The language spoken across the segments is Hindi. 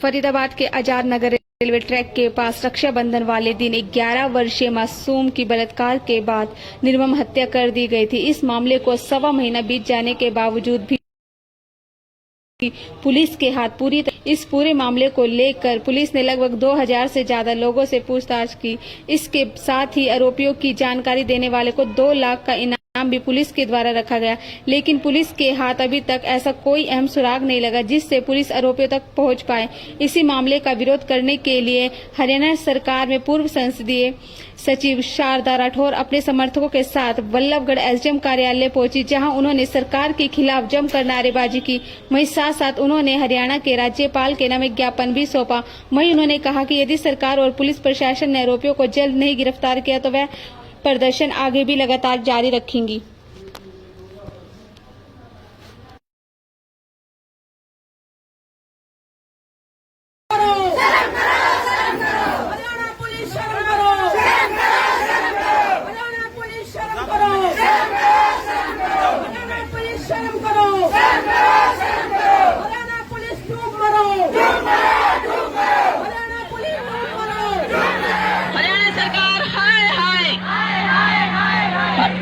फरीदाबाद के आजाद नगर रेलवे ट्रैक के पास रक्षाबंधन वाले दिन एक 11 वर्षीय मासूम की बलात्कार के बाद निर्मम हत्या कर दी गई थी। इस मामले को 1.25 महीना बीत जाने के बावजूद भी पुलिस के हाथ इस पूरे मामले को लेकर पुलिस ने लगभग 2000 से ज्यादा लोगों से पूछताछ की। इसके साथ ही आरोपियों की जानकारी देने वाले को 2 लाख का इनाम भी पुलिस के द्वारा रखा गया, लेकिन पुलिस के हाथ अभी तक ऐसा कोई अहम सुराग नहीं लगा जिससे पुलिस आरोपियों तक पहुंच पाए। इसी मामले का विरोध करने के लिए हरियाणा सरकार में पूर्व संसदीय सचिव शारदा राठौर अपने समर्थकों के साथ बल्लभगढ़ एसडीएम कार्यालय पहुंची, जहां उन्होंने सरकार के खिलाफ जमकर नारेबाजी की। वहीं साथ साथ उन्होंने हरियाणा के राज्यपाल के नाम एक ज्ञापन भी सौंपा। वहीं उन्होंने कहा कि यदि सरकार और पुलिस प्रशासन ने आरोपियों को जल्द नहीं गिरफ्तार किया तो वह प्रदर्शन आगे भी लगातार जारी रखेंगी।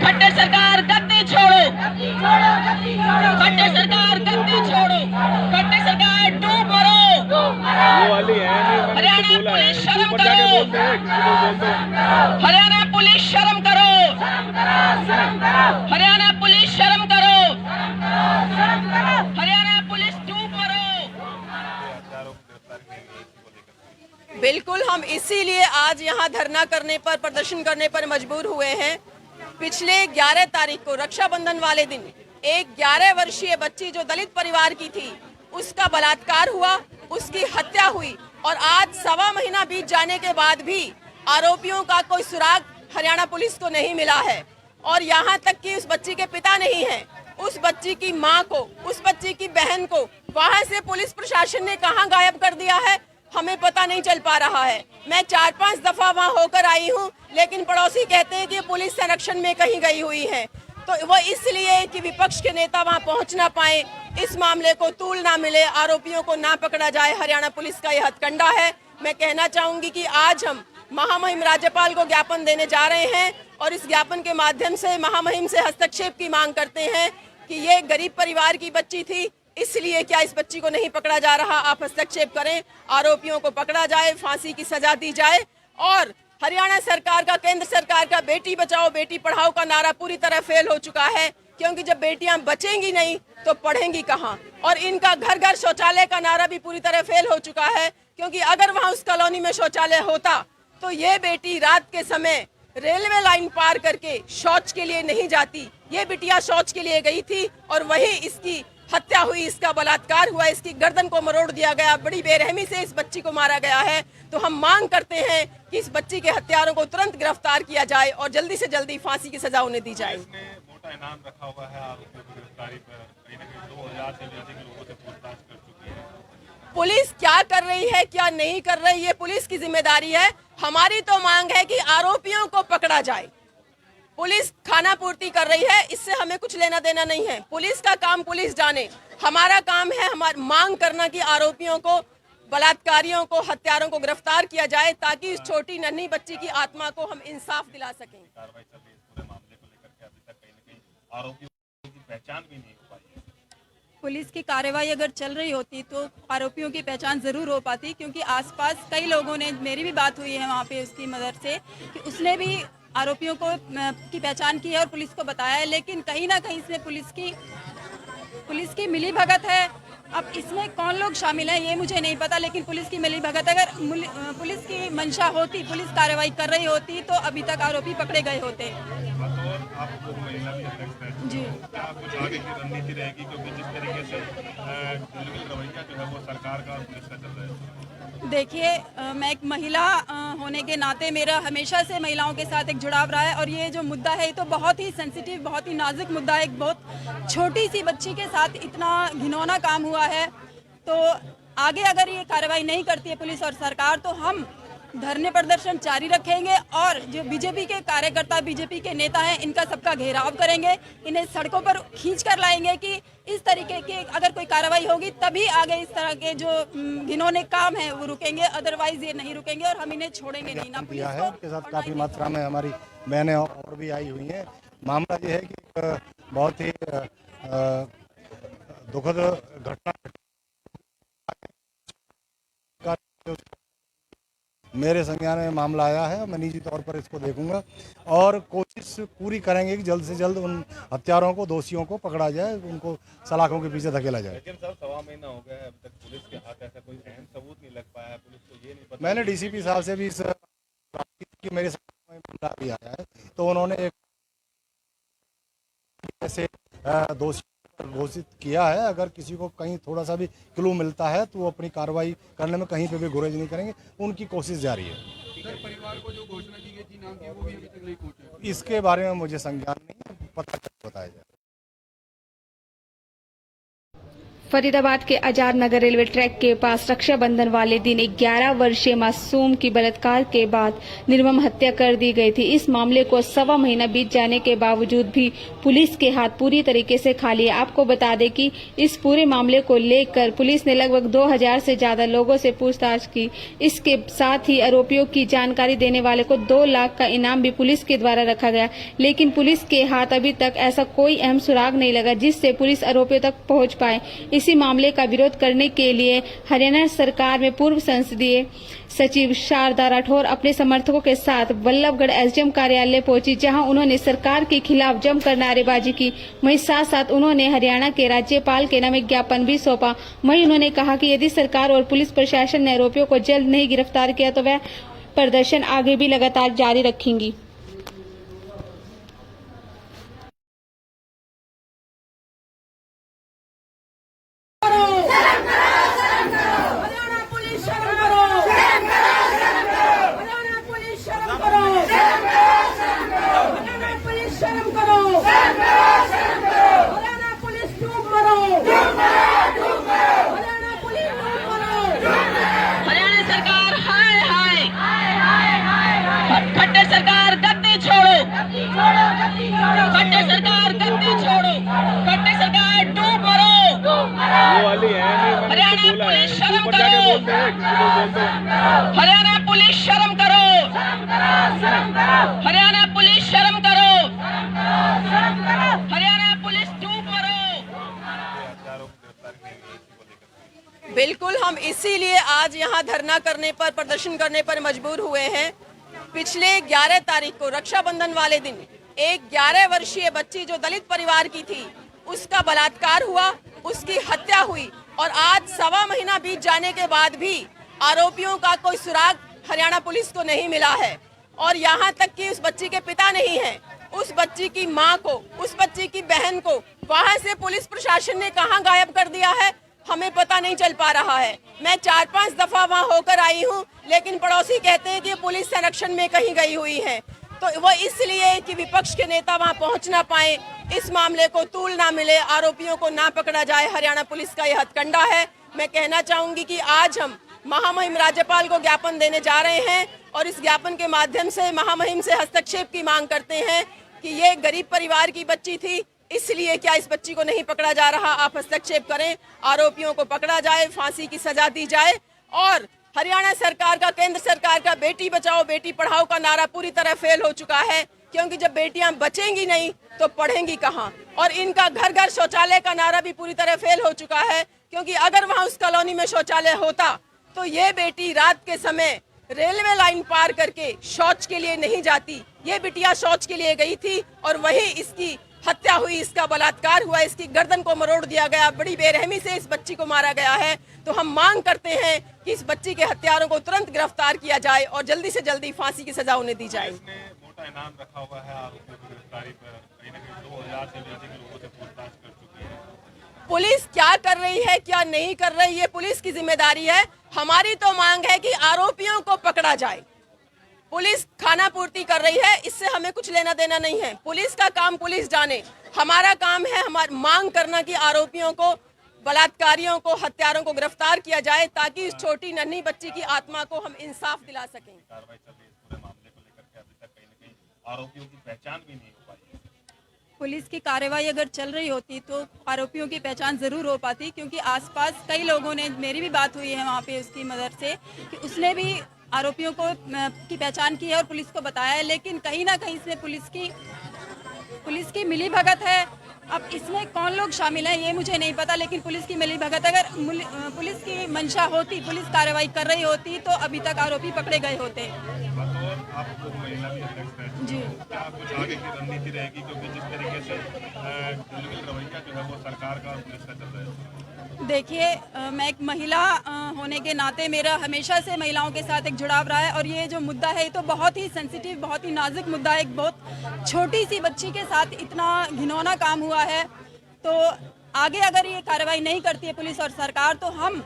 खट्टर सरकार गद्दी छोड़ो, खट्टर सरकार डूब मरो। हरियाणा पुलिस शर्म करो, हरियाणा पुलिस शर्म करो, हरियाणा पुलिस शर्म करो, हरियाणा पुलिस डूब मरो। बिल्कुल, हम इसीलिए आज यहाँ धरना करने पर, प्रदर्शन करने पर मजबूर हुए हैं। पिछले 11 तारीख को रक्षाबंधन वाले दिन एक 11 वर्षीय बच्ची जो दलित परिवार की थी, उसका बलात्कार हुआ, उसकी हत्या हुई और आज 1.25 महीना बीत जाने के बाद भी आरोपियों का कोई सुराग हरियाणा पुलिस को नहीं मिला है। और यहाँ तक कि उस बच्ची के पिता नहीं है, उस बच्ची की माँ को, उस बच्ची की बहन को वहाँ से पुलिस प्रशासन ने कहाँ गायब कर दिया है, हमें पता नहीं चल पा रहा है। मैं 4-5 दफा वहाँ होकर आई हूँ, लेकिन पड़ोसी कहते हैं कि पुलिस संरक्षण में कहीं गई हुई है। तो वो इसलिए कि विपक्ष के नेता वहाँ पहुँच ना पाए, इस मामले को तूल ना मिले, आरोपियों को ना पकड़ा जाए। हरियाणा पुलिस का यह हथकंडा है। मैं कहना चाहूंगी कि आज हम महामहिम राज्यपाल को ज्ञापन देने जा रहे हैं और इस ज्ञापन के माध्यम से महामहिम से हस्तक्षेप की मांग करते हैं कि ये गरीब परिवार की बच्ची थी, इसलिए क्या इस बच्ची को नहीं पकड़ा जा रहा। आप हस्तक्षेप करें, आरोपियों को पकड़ा जाए, फांसी की सजा दी जाए और हरियाणा सरकार का, केंद्र सरकार का बेटी बचाओ बेटी पढ़ाओ का नारा पूरी तरह फेल हो चुका है, क्योंकि जब बेटियां बचेंगी नहीं तो पढ़ेंगी कहां। और इनका घर घर शौचालय का नारा भी पूरी तरह फेल हो चुका है, क्योंकि अगर वहां उस कॉलोनी में शौचालय होता तो ये बेटी रात के समय रेलवे लाइन पार करके शौच के लिए नहीं जाती। ये बिटिया शौच के लिए गई थी और वहीं इसकी हत्या हुई, इसका बलात्कार हुआ, इसकी गर्दन को मरोड़ दिया गया, बड़ी बेरहमी से इस बच्ची को मारा गया है। तो हम मांग करते हैं कि इस बच्ची के हत्यारों को तुरंत गिरफ्तार किया जाए और जल्दी से जल्दी फांसी की सजा उन्हें दी जाए। मोटा इनाम रखा हुआ है आरोपियों की गिरफ्तारी पर, कहीं न कहीं 2000 से अधिक लोगों से पूछताछ कर चुकी है। पुलिस क्या कर रही है, क्या नहीं कर रही है, पुलिस की जिम्मेदारी है। हमारी तो मांग है कि आरोपियों को पकड़ा जाए। पुलिस खाना पूर्ति कर रही है, इससे हमें कुछ लेना देना नहीं है। पुलिस का काम पुलिस जाने, हमारा काम है हमारी मांग करना कि आरोपियों को, बलात्कारियों को, हत्यारों को गिरफ्तार किया जाए, ताकि इस छोटी नन्ही बच्ची की आत्मा को हम इंसाफ दिला सकें। कार्रवाई चल रही है इस पूरे मामले को लेकर के, अभी तक कहीं न कहीं आरोपियों की पहचान भी नहीं हो पाई है। पुलिस की कार्रवाई अगर चल रही होती तो आरोपियों की पहचान ज़रूर हो पाती, क्योंकि आसपास कई लोगों ने, मेरी भी बात हुई है वहाँ पे उसकी मदर से, कि उसने भी आरोपियों को की पहचान की है और पुलिस को बताया है। लेकिन कहीं ना कहीं इसमें पुलिस की मिली भगत है। अब इसमें कौन लोग शामिल हैं ये मुझे नहीं पता, लेकिन पुलिस की मिली भगत, अगर पुलिस की मंशा होती, पुलिस कार्रवाई कर रही होती तो अभी तक आरोपी पकड़े गए होते। जी, क्या कुछ आगे की रणनीति रहेगी, क्योंकि जिस तरीके से रवैया जो है वो सरकार का और पुलिस का चल रहा है? देखिए, मैं एक महिला होने के नाते मेरा हमेशा से महिलाओं के साथ एक जुड़ाव रहा है और ये जो मुद्दा है ये तो बहुत ही सेंसिटिव, बहुत ही नाजुक मुद्दा है। एक बहुत छोटी सी बच्ची के साथ इतना घिनौना काम हुआ है, तो आगे अगर ये कार्रवाई नहीं करती है पुलिस और सरकार तो हम धरने प्रदर्शन जारी रखेंगे और जो बीजेपी के कार्यकर्ता, बीजेपी के नेता हैं, इनका सबका घेराव करेंगे। इन्हें सड़कों पर खींच कर लाएंगे कि इस तरीके की अगर कोई कार्रवाई होगी तभी आगे इस तरह के जो घिनौने काम है वो रुकेंगे, अदरवाइज ये नहीं रुकेंगे और हम इन्हें छोड़ेंगे नहीं। ना पुलिस को उनके साथ काफी मात्रा में हमारी बहनें और भी आई हुई हैं। मामला ये है कि बहुत ही दुखद घटना मेरे संज्ञान में मामला आया है। मैं निजी तौर पर इसको देखूंगा और कोशिश पूरी करेंगे कि जल्द से जल्द उन हत्यारों को, दोषियों को पकड़ा जाए, उनको सलाखों के पीछे धकेला जाए। लेकिन सर 1.25 महीना हो गया है, अभी तक पुलिस के हाथ ऐसा कोई अहम सबूत नहीं लग पाया है। पुलिस को ये नहीं पता। मैंने डीसीपी साहब से भी इस की मेरे सामने मामला भी आया है, तो उन्होंने एक ऐसे दोषी घोषित किया है। अगर किसी को कहीं थोड़ा सा भी क्लू मिलता है तो वो अपनी कार्रवाई करने में कहीं पे भी गुरेज नहीं करेंगे। उनकी कोशिश जारी है। परिवार को जो घोषणा की गई थी नाम की, वो भी अभी तक नहीं पहुंचे। इसके बारे में मुझे संज्ञान नहीं है, पता कर बताया जाए। फरीदाबाद के आजाद नगर रेलवे ट्रैक के पास रक्षाबंधन वाले दिन एक 11 वर्षीय मासूम की बलात्कार के बाद निर्मम हत्या कर दी गई थी। इस मामले को 1.25 महीना बीत जाने के बावजूद भी पुलिस के हाथ पूरी तरीके से खाली है। आपको बता दें कि इस पूरे मामले को लेकर पुलिस ने लगभग 2000 से ज्यादा लोगों से पूछताछ की। इसके साथ ही आरोपियों की जानकारी देने वाले को 2 लाख का इनाम भी पुलिस के द्वारा रखा गया, लेकिन पुलिस के हाथ अभी तक ऐसा कोई अहम सुराग नहीं लगा जिससे पुलिस आरोपियों तक पहुंच पाए। इसी मामले का विरोध करने के लिए हरियाणा सरकार में पूर्व संसदीय सचिव शारदा राठौर अपने समर्थकों के साथ बल्लभगढ़ एसडीएम कार्यालय पहुंची, जहां उन्होंने सरकार के खिलाफ जमकर नारेबाजी की। वहीं साथ साथ उन्होंने हरियाणा के राज्यपाल के नाम एक ज्ञापन भी सौंपा। वहीं उन्होंने कहा कि यदि सरकार और पुलिस प्रशासन ने आरोपियों को जल्द नहीं गिरफ्तार किया तो वह प्रदर्शन आगे भी लगातार जारी रखेंगी। सरकार गद्दी छोड़ो, खट्टर सरकार गद्दी छोड़ो, खट्टर सरकार डूब मरो। हरियाणा पुलिस शर्म करो, हरियाणा पुलिस शर्म करो, हरियाणा पुलिस शर्म करो, हरियाणा पुलिस डूब मरो। बिल्कुल, हम इसीलिए आज यहाँ धरना करने पर, प्रदर्शन करने पर मजबूर हुए हैं। पिछले 11 तारीख को रक्षाबंधन वाले दिन एक 11 वर्षीय बच्ची जो दलित परिवार की थी, उसका बलात्कार हुआ, उसकी हत्या हुई और आज 1.25 महीना बीत जाने के बाद भी आरोपियों का कोई सुराग हरियाणा पुलिस को नहीं मिला है। और यहाँ तक कि उस बच्ची के पिता नहीं है, उस बच्ची की माँ को, उस बच्ची की बहन को वहाँ से पुलिस प्रशासन ने कहाँ गायब कर दिया है, हमें पता नहीं चल पा रहा है। मैं 4-5 दफा वहाँ होकर आई हूँ, लेकिन पड़ोसी कहते हैं कि पुलिस संरक्षण में कहीं गई हुई है। तो वो इसलिए कि विपक्ष के नेता वहाँ पहुँच ना पाए, इस मामले को तूल ना मिले, आरोपियों को ना पकड़ा जाए। हरियाणा पुलिस का ये हथकंडा है। मैं कहना चाहूंगी कि आज हम महामहिम राज्यपाल को ज्ञापन देने जा रहे हैं और इस ज्ञापन के माध्यम से महामहिम से हस्तक्षेप की मांग करते हैं कि ये गरीब परिवार की बच्ची थी, इसलिए क्या इस बच्ची को नहीं पकड़ा जा रहा। आप हस्तक्षेप करें, आरोपियों को पकड़ा जाए, फांसी की सजा दी जाए। और हरियाणा सरकार का, केंद्र सरकार का बेटी बचाओ बेटी पढ़ाओ का नारा पूरी तरह फेल हो चुका है, क्योंकि जब बेटियां बचेंगी नहीं तो पढ़ेंगी कहां। और इनका घर घर शौचालय का नारा भी पूरी तरह फेल हो चुका है, क्योंकि अगर वहां उस कॉलोनी में शौचालय होता तो ये बेटी रात के समय रेलवे लाइन पार करके शौच के लिए नहीं जाती। ये बिटिया शौच के लिए गई थी और वही इसकी हत्या हुई, इसका बलात्कार हुआ, इसकी गर्दन को मरोड़ दिया गया, बड़ी बेरहमी से इस बच्ची को मारा गया है। तो हम मांग करते हैं कि इस बच्ची के हत्यारों को तुरंत गिरफ्तार किया जाए और जल्दी से जल्दी फांसी की सजा उन्हें दी जाए। इसने मोटा इनाम रखा हुआ है आरोपियों की गिरफ्तारी पर, कहीं न कहीं 2000 से भी अधिक लोगों से पूछताछ कर चुकी है। पुलिस क्या कर रही है, क्या नहीं कर रही है, पुलिस की जिम्मेदारी है। हमारी तो मांग है कि आरोपियों को पकड़ा जाए। पुलिस खाना पूर्ति कर रही है, इससे हमें कुछ लेना देना नहीं है। पुलिस का काम पुलिस जाने, हमारा काम है हमारी मांग करना कि आरोपियों को बलात्कारियों को, हत्यारों को गिरफ्तार किया जाए ताकि इस छोटी नन्ही बच्ची की आत्मा को हम इंसाफ दिला सकें। कार्रवाई चल रही है इस पूरे मामले को लेकर के, अभी तक कहीं न कहीं आरोपियों की पहचान भी नहीं हो पाई है। पुलिस की कार्रवाई अगर चल रही होती तो आरोपियों की पहचान ज़रूर हो पाती, क्योंकि आसपास कई लोगों ने, मेरी भी बात हुई है वहाँ पे उसकी मदर से, कि उसने भी आरोपियों को की पहचान की है और पुलिस को बताया है, लेकिन कहीं ना कहीं इसमें पुलिस की मिलीभगत है। अब इसमें कौन लोग शामिल हैं ये मुझे नहीं पता, लेकिन पुलिस की मिलीभगत, अगर पुलिस की मंशा होती, पुलिस कार्रवाई कर रही होती तो अभी तक आरोपी पकड़े गए होते। और आप लोग महिला भी अध्यक्ष हैं जी, क्या कुछ आगे की रणनीति रहेगी, क्योंकि जिस तरीके से रवैया जो है वो सरकार का और पुलिस का चल रहा है? देखिए, मैं एक महिला होने के नाते मेरा हमेशा से महिलाओं के साथ एक जुड़ाव रहा है, और ये जो मुद्दा है ये तो बहुत ही सेंसिटिव, बहुत ही नाजुक मुद्दा है। एक बहुत छोटी सी बच्ची के साथ इतना घिनौना काम हुआ है, तो आगे अगर ये कार्रवाई नहीं करती है पुलिस और सरकार तो हम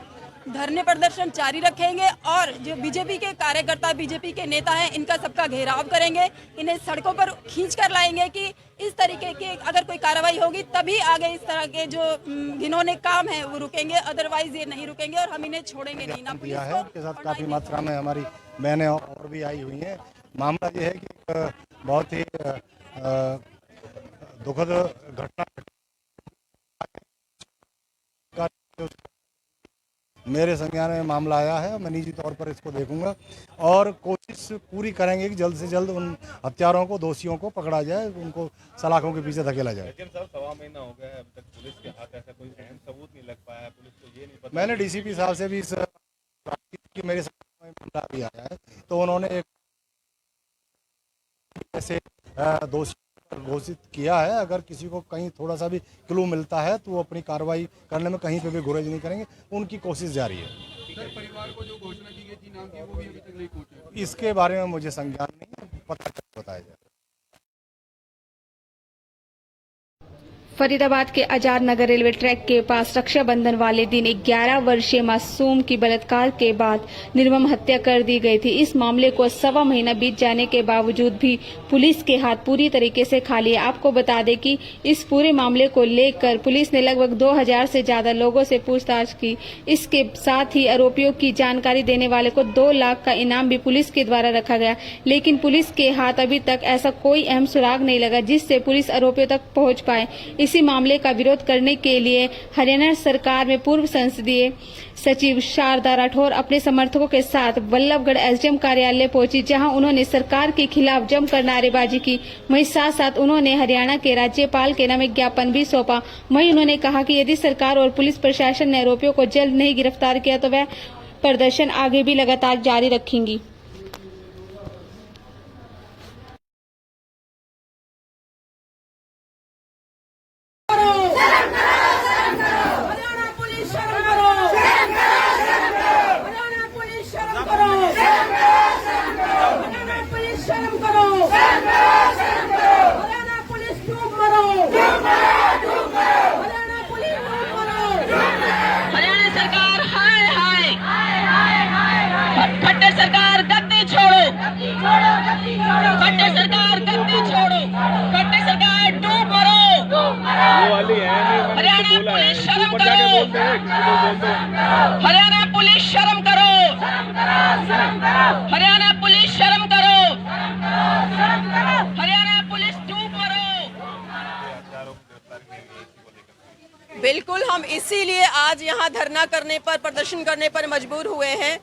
धरने प्रदर्शन जारी रखेंगे, और जो बीजेपी के कार्यकर्ता, बीजेपी के नेता हैं, इनका सबका घेराव करेंगे, इन्हें सड़कों पर खींच कर लाएंगे कि इस तरीके की अगर कोई कार्रवाई होगी तभी आगे इस तरह के जो घिनौने काम हैं वो रुकेंगे, अदरवाइज ये नहीं रुकेंगे और हम इन्हें छोड़ेंगे नहीं। ना दिया है, उनके साथ काफ़ी मात्रा में हमारी बहनें और भी आई हुई हैं। मामला ये है कि बहुत ही दुखद घटना मेरे संज्ञान में मामला आया है। मैं निजी तौर पर इसको देखूंगा और कोशिश पूरी करेंगे कि जल्द से जल्द उन हत्यारों को, दोषियों को पकड़ा जाए, उनको सलाखों के पीछे धकेला जाए। लेकिन सर 1.25 महीना हो गया है, अभी तक पुलिस के हाथ ऐसा कोई अहम सबूत नहीं लग पाया है, पुलिस को ये नहीं पता। मैंने डीसीपी साहब से भी इस की मेरे सामने मामला भी आया है, तो उन्होंने एक ऐसे दोषी घोषित किया है। अगर किसी को कहीं थोड़ा सा भी क्लू मिलता है तो वो अपनी कार्रवाई करने में कहीं पे भी गुरेज नहीं करेंगे, उनकी कोशिश जारी है। सर, परिवार को जो घोषणा की गई थी नाम की, वो भी अभी तक नहीं पहुंचे। इसके बारे में मुझे संज्ञान नहीं है, पता चल बताया जाए। फरीदाबाद के आजाद नगर रेलवे ट्रैक के पास रक्षाबंधन वाले दिन एक 11 वर्षीय मासूम की बलात्कार के बाद निर्मम हत्या कर दी गई थी। इस मामले को 1.25 महीना बीत जाने के बावजूद भी पुलिस के हाथ पूरी तरीके से खाली है। आपको बता दें कि इस पूरे मामले को लेकर पुलिस ने लगभग 2000 से ज्यादा लोगों से पूछताछ की। इसके साथ ही आरोपियों की जानकारी देने वाले को 2 लाख का इनाम भी पुलिस के द्वारा रखा गया, लेकिन पुलिस के हाथ अभी तक ऐसा कोई अहम सुराग नहीं लगा जिससे पुलिस आरोपियों तक पहुंच पाए। इसी मामले का विरोध करने के लिए हरियाणा सरकार में पूर्व संसदीय सचिव शारदा राठौर अपने समर्थकों के साथ बल्लभगढ़ एसडीएम कार्यालय पहुंची, जहां उन्होंने सरकार के खिलाफ जमकर नारेबाजी की। वहीं साथ साथ उन्होंने हरियाणा के राज्यपाल के नाम एक ज्ञापन भी सौंपा। वहीं उन्होंने कहा कि यदि सरकार और पुलिस प्रशासन ने आरोपियों को जल्द नहीं गिरफ्तार किया तो वह प्रदर्शन आगे भी लगातार जारी रखेंगी। हरियाणा सरकार हाय हाय खट्टर सरकार गद्दी छोड़ो, खट्टर सरकार गद्दी छोड़ो, खट्टर सरकार डूब मरो। वो वाली है हरियाणा पुलिस शर्म करो, हरियाणा पुलिस शर्म करो, हरियाणा पुलिस शर्म करो, हरियाणा पुलिस डूब मरो। बिल्कुल, हम इसीलिए आज यहाँ धरना करने पर, प्रदर्शन करने पर मजबूर हुए हैं।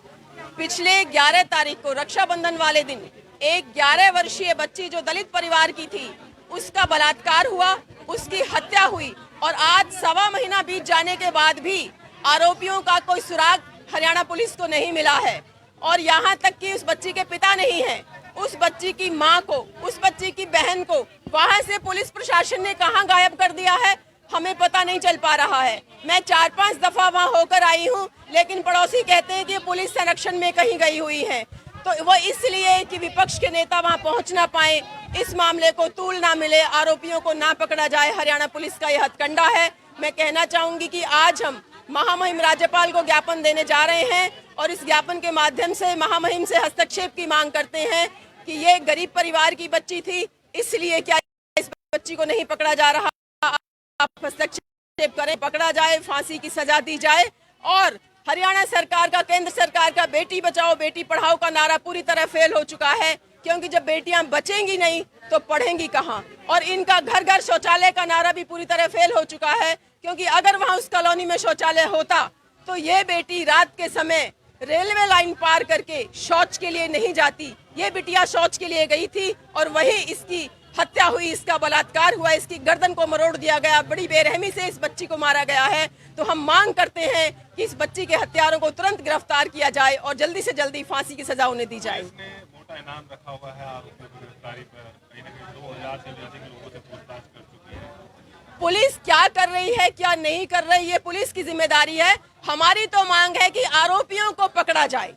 पिछले 11 तारीख को रक्षाबंधन वाले दिन एक 11 वर्षीय बच्ची जो दलित परिवार की थी, उसका बलात्कार हुआ, उसकी हत्या हुई, और आज 1.25 महीना बीत जाने के बाद भी आरोपियों का कोई सुराग हरियाणा पुलिस को नहीं मिला है। और यहाँ तक कि उस बच्ची के पिता नहीं है, उस बच्ची की माँ को, उस बच्ची की बहन को वहाँ से पुलिस प्रशासन ने कहाँ गायब कर दिया है, हमें पता नहीं चल पा रहा है। मैं 4-5 दफा वहाँ होकर आई हूँ, लेकिन पड़ोसी कहते हैं कि पुलिस संरक्षण में कहीं गई हुई है। तो वो इसलिए कि विपक्ष के नेता वहाँ पहुँच ना पाए, इस मामले को तूल ना मिले, आरोपियों को ना पकड़ा जाए। हरियाणा पुलिस का यह हथकंडा है। मैं कहना चाहूंगी कि आज हम महामहिम राज्यपाल को ज्ञापन देने जा रहे हैं और इस ज्ञापन के माध्यम से महामहिम से हस्तक्षेप की मांग करते हैं कि ये गरीब परिवार की बच्ची थी, इसलिए क्या इस बच्ची को नहीं पकड़ा जा रहा। आप हस्तक्षेप करें, पकड़ा जाए, फांसी की सजा दी जाए। और हरियाणा सरकार का, केंद्र सरकार का बेटी बचाओ बेटी पढ़ाओ का नारा पूरी तरह फेल हो चुका है, क्योंकि जब बेटियां बचेंगी नहीं तो पढ़ेंगी कहां। और इनका घर घर शौचालय का नारा भी पूरी तरह फेल हो चुका है, क्योंकि अगर वहां उस कॉलोनी में शौचालय होता तो ये बेटी रात के समय रेलवे लाइन पार करके शौच के लिए नहीं जाती। ये बिटिया शौच के लिए गई थी और वहीं इसकी हत्या हुई, इसका बलात्कार हुआ, इसकी गर्दन को मरोड़ दिया गया, बड़ी बेरहमी से इस बच्ची को मारा गया है। तो हम मांग करते हैं कि इस बच्ची के हत्यारों को तुरंत गिरफ्तार किया जाए और जल्दी से जल्दी फांसी की सजा उन्हें दी जाए। इसने मोटा इनाम रखा हुआ है आरोपियों की गिरफ्तारी पर, कहीं ना कहीं 2000 से भी अधिक लोगों से पूछताछ कर चुकी है। पुलिस क्या कर रही है, क्या नहीं कर रही है, पुलिस की जिम्मेदारी है। हमारी तो मांग है कि आरोपियों को पकड़ा जाए।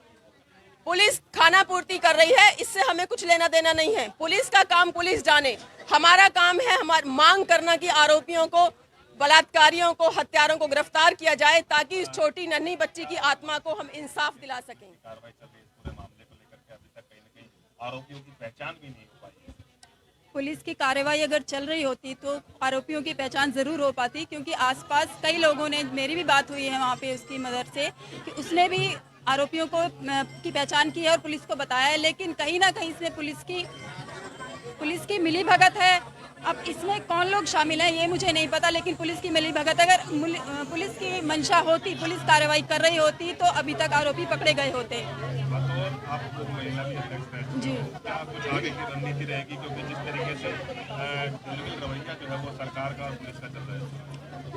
पुलिस खाना पूर्ति कर रही है, इससे हमें कुछ लेना देना नहीं है। पुलिस का काम पुलिस जाने, हमारा काम है हमारी मांग करना कि आरोपियों को, बलात्कारियों को, हत्यारों को गिरफ्तार किया जाए, ताकि इस छोटी नन्ही बच्ची की आत्मा को हम इंसाफ दिला सकें। कार्रवाई चल रही है इस पूरे मामले को लेकर के, अभी तक कहीं ना कहीं आरोपियों की पहचान भी नहीं हो पाई है। पुलिस की कार्रवाई अगर चल रही होती तो आरोपियों की पहचान ज़रूर हो पाती, क्योंकि आसपास कई लोगों ने, मेरी भी बात हुई है वहाँ पे उसकी मदर से, कि उसने भी आरोपियों को की पहचान की है और पुलिस को बताया है। लेकिन कहीं ना कहीं इसमें पुलिस की मिली भगत है। अब इसमें कौन लोग शामिल हैं ये मुझे नहीं पता, लेकिन पुलिस की मिली भगत, अगर पुलिस की मंशा होती, पुलिस कार्रवाई कर रही होती तो अभी तक आरोपी पकड़े गए होते। और आप महिला भी अध्यक्ष हैं जी, क्या कुछ आगे की रणनीति रहेगी, क्योंकि जिस तरीके से रवैया जो है वो सरकार का और पुलिस का चल रहा है?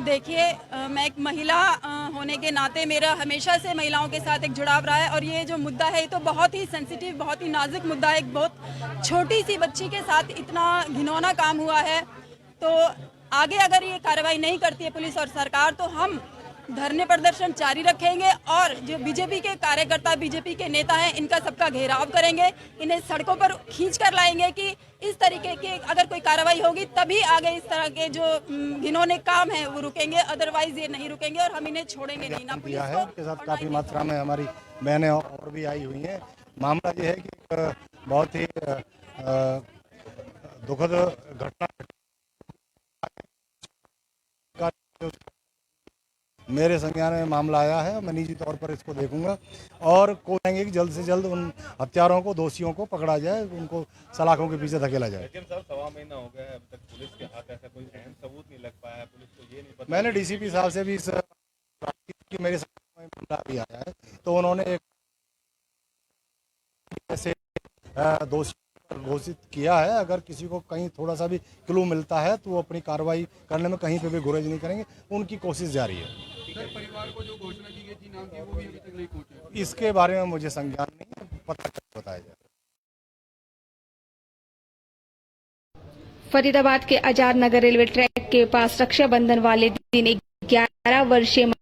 देखिए, मैं एक महिला होने के नाते मेरा हमेशा से महिलाओं के साथ एक जुड़ाव रहा है, और ये जो मुद्दा है ये तो बहुत ही सेंसिटिव, बहुत ही नाजुक मुद्दा है। एक बहुत छोटी सी बच्ची के साथ इतना घिनौना काम हुआ है। तो आगे अगर ये कार्रवाई नहीं करती है पुलिस और सरकार तो हम धरने प्रदर्शन जारी रखेंगे, और जो बीजेपी के कार्यकर्ता, बीजेपी के नेता हैं, इनका सबका घेराव करेंगे, इन्हें सड़कों पर खींच कर लाएंगे कि इस तरीके की अगर कोई कार्रवाई होगी तभी आगे इस तरह के जो घिनौने काम हैं वो रुकेंगे, अदरवाइज ये नहीं रुकेंगे और हम इन्हें छोड़ेंगे नहीं। ना दिया है, उनके साथ काफ़ी मात्रा में हमारी बहनें और भी आई हुई हैं। मामला ये है कि बहुत ही दुखद घटना मेरे संज्ञान में मामला आया है। मैं निजी तौर पर इसको देखूंगा और कोशिश कि जल्द से जल्द उन हत्यारों को, दोषियों को पकड़ा जाए, उनको सलाखों के पीछे धकेला जाए। लेकिन सर 1.25 महीना हो गया है, अभी तक पुलिस के हाथ ऐसा कोई अहम सबूत नहीं लग पाया है। पुलिस को ये नहीं पता। मैंने डीसीपी साहब से भी इस की मेरे सामने मामला भी आया है, तो उन्होंने एक ऐसे दोषी घोषित किया है। अगर किसी को कहीं थोड़ा सा भी क्लू मिलता है तो वो अपनी कार्रवाई करने में कहीं पे भी गुरेज नहीं करेंगे, उनकी कोशिश जारी है। सर, परिवार को जो घोषणा की गई थी नाम की, वो भी अभी तक नहीं पहुंचे। इसके बारे में मुझे संज्ञान नहीं है, पता बताया जाए। फरीदाबाद के आजाद नगर रेलवे ट्रैक के पास रक्षाबंधन वाले दिन 11 वर्षीय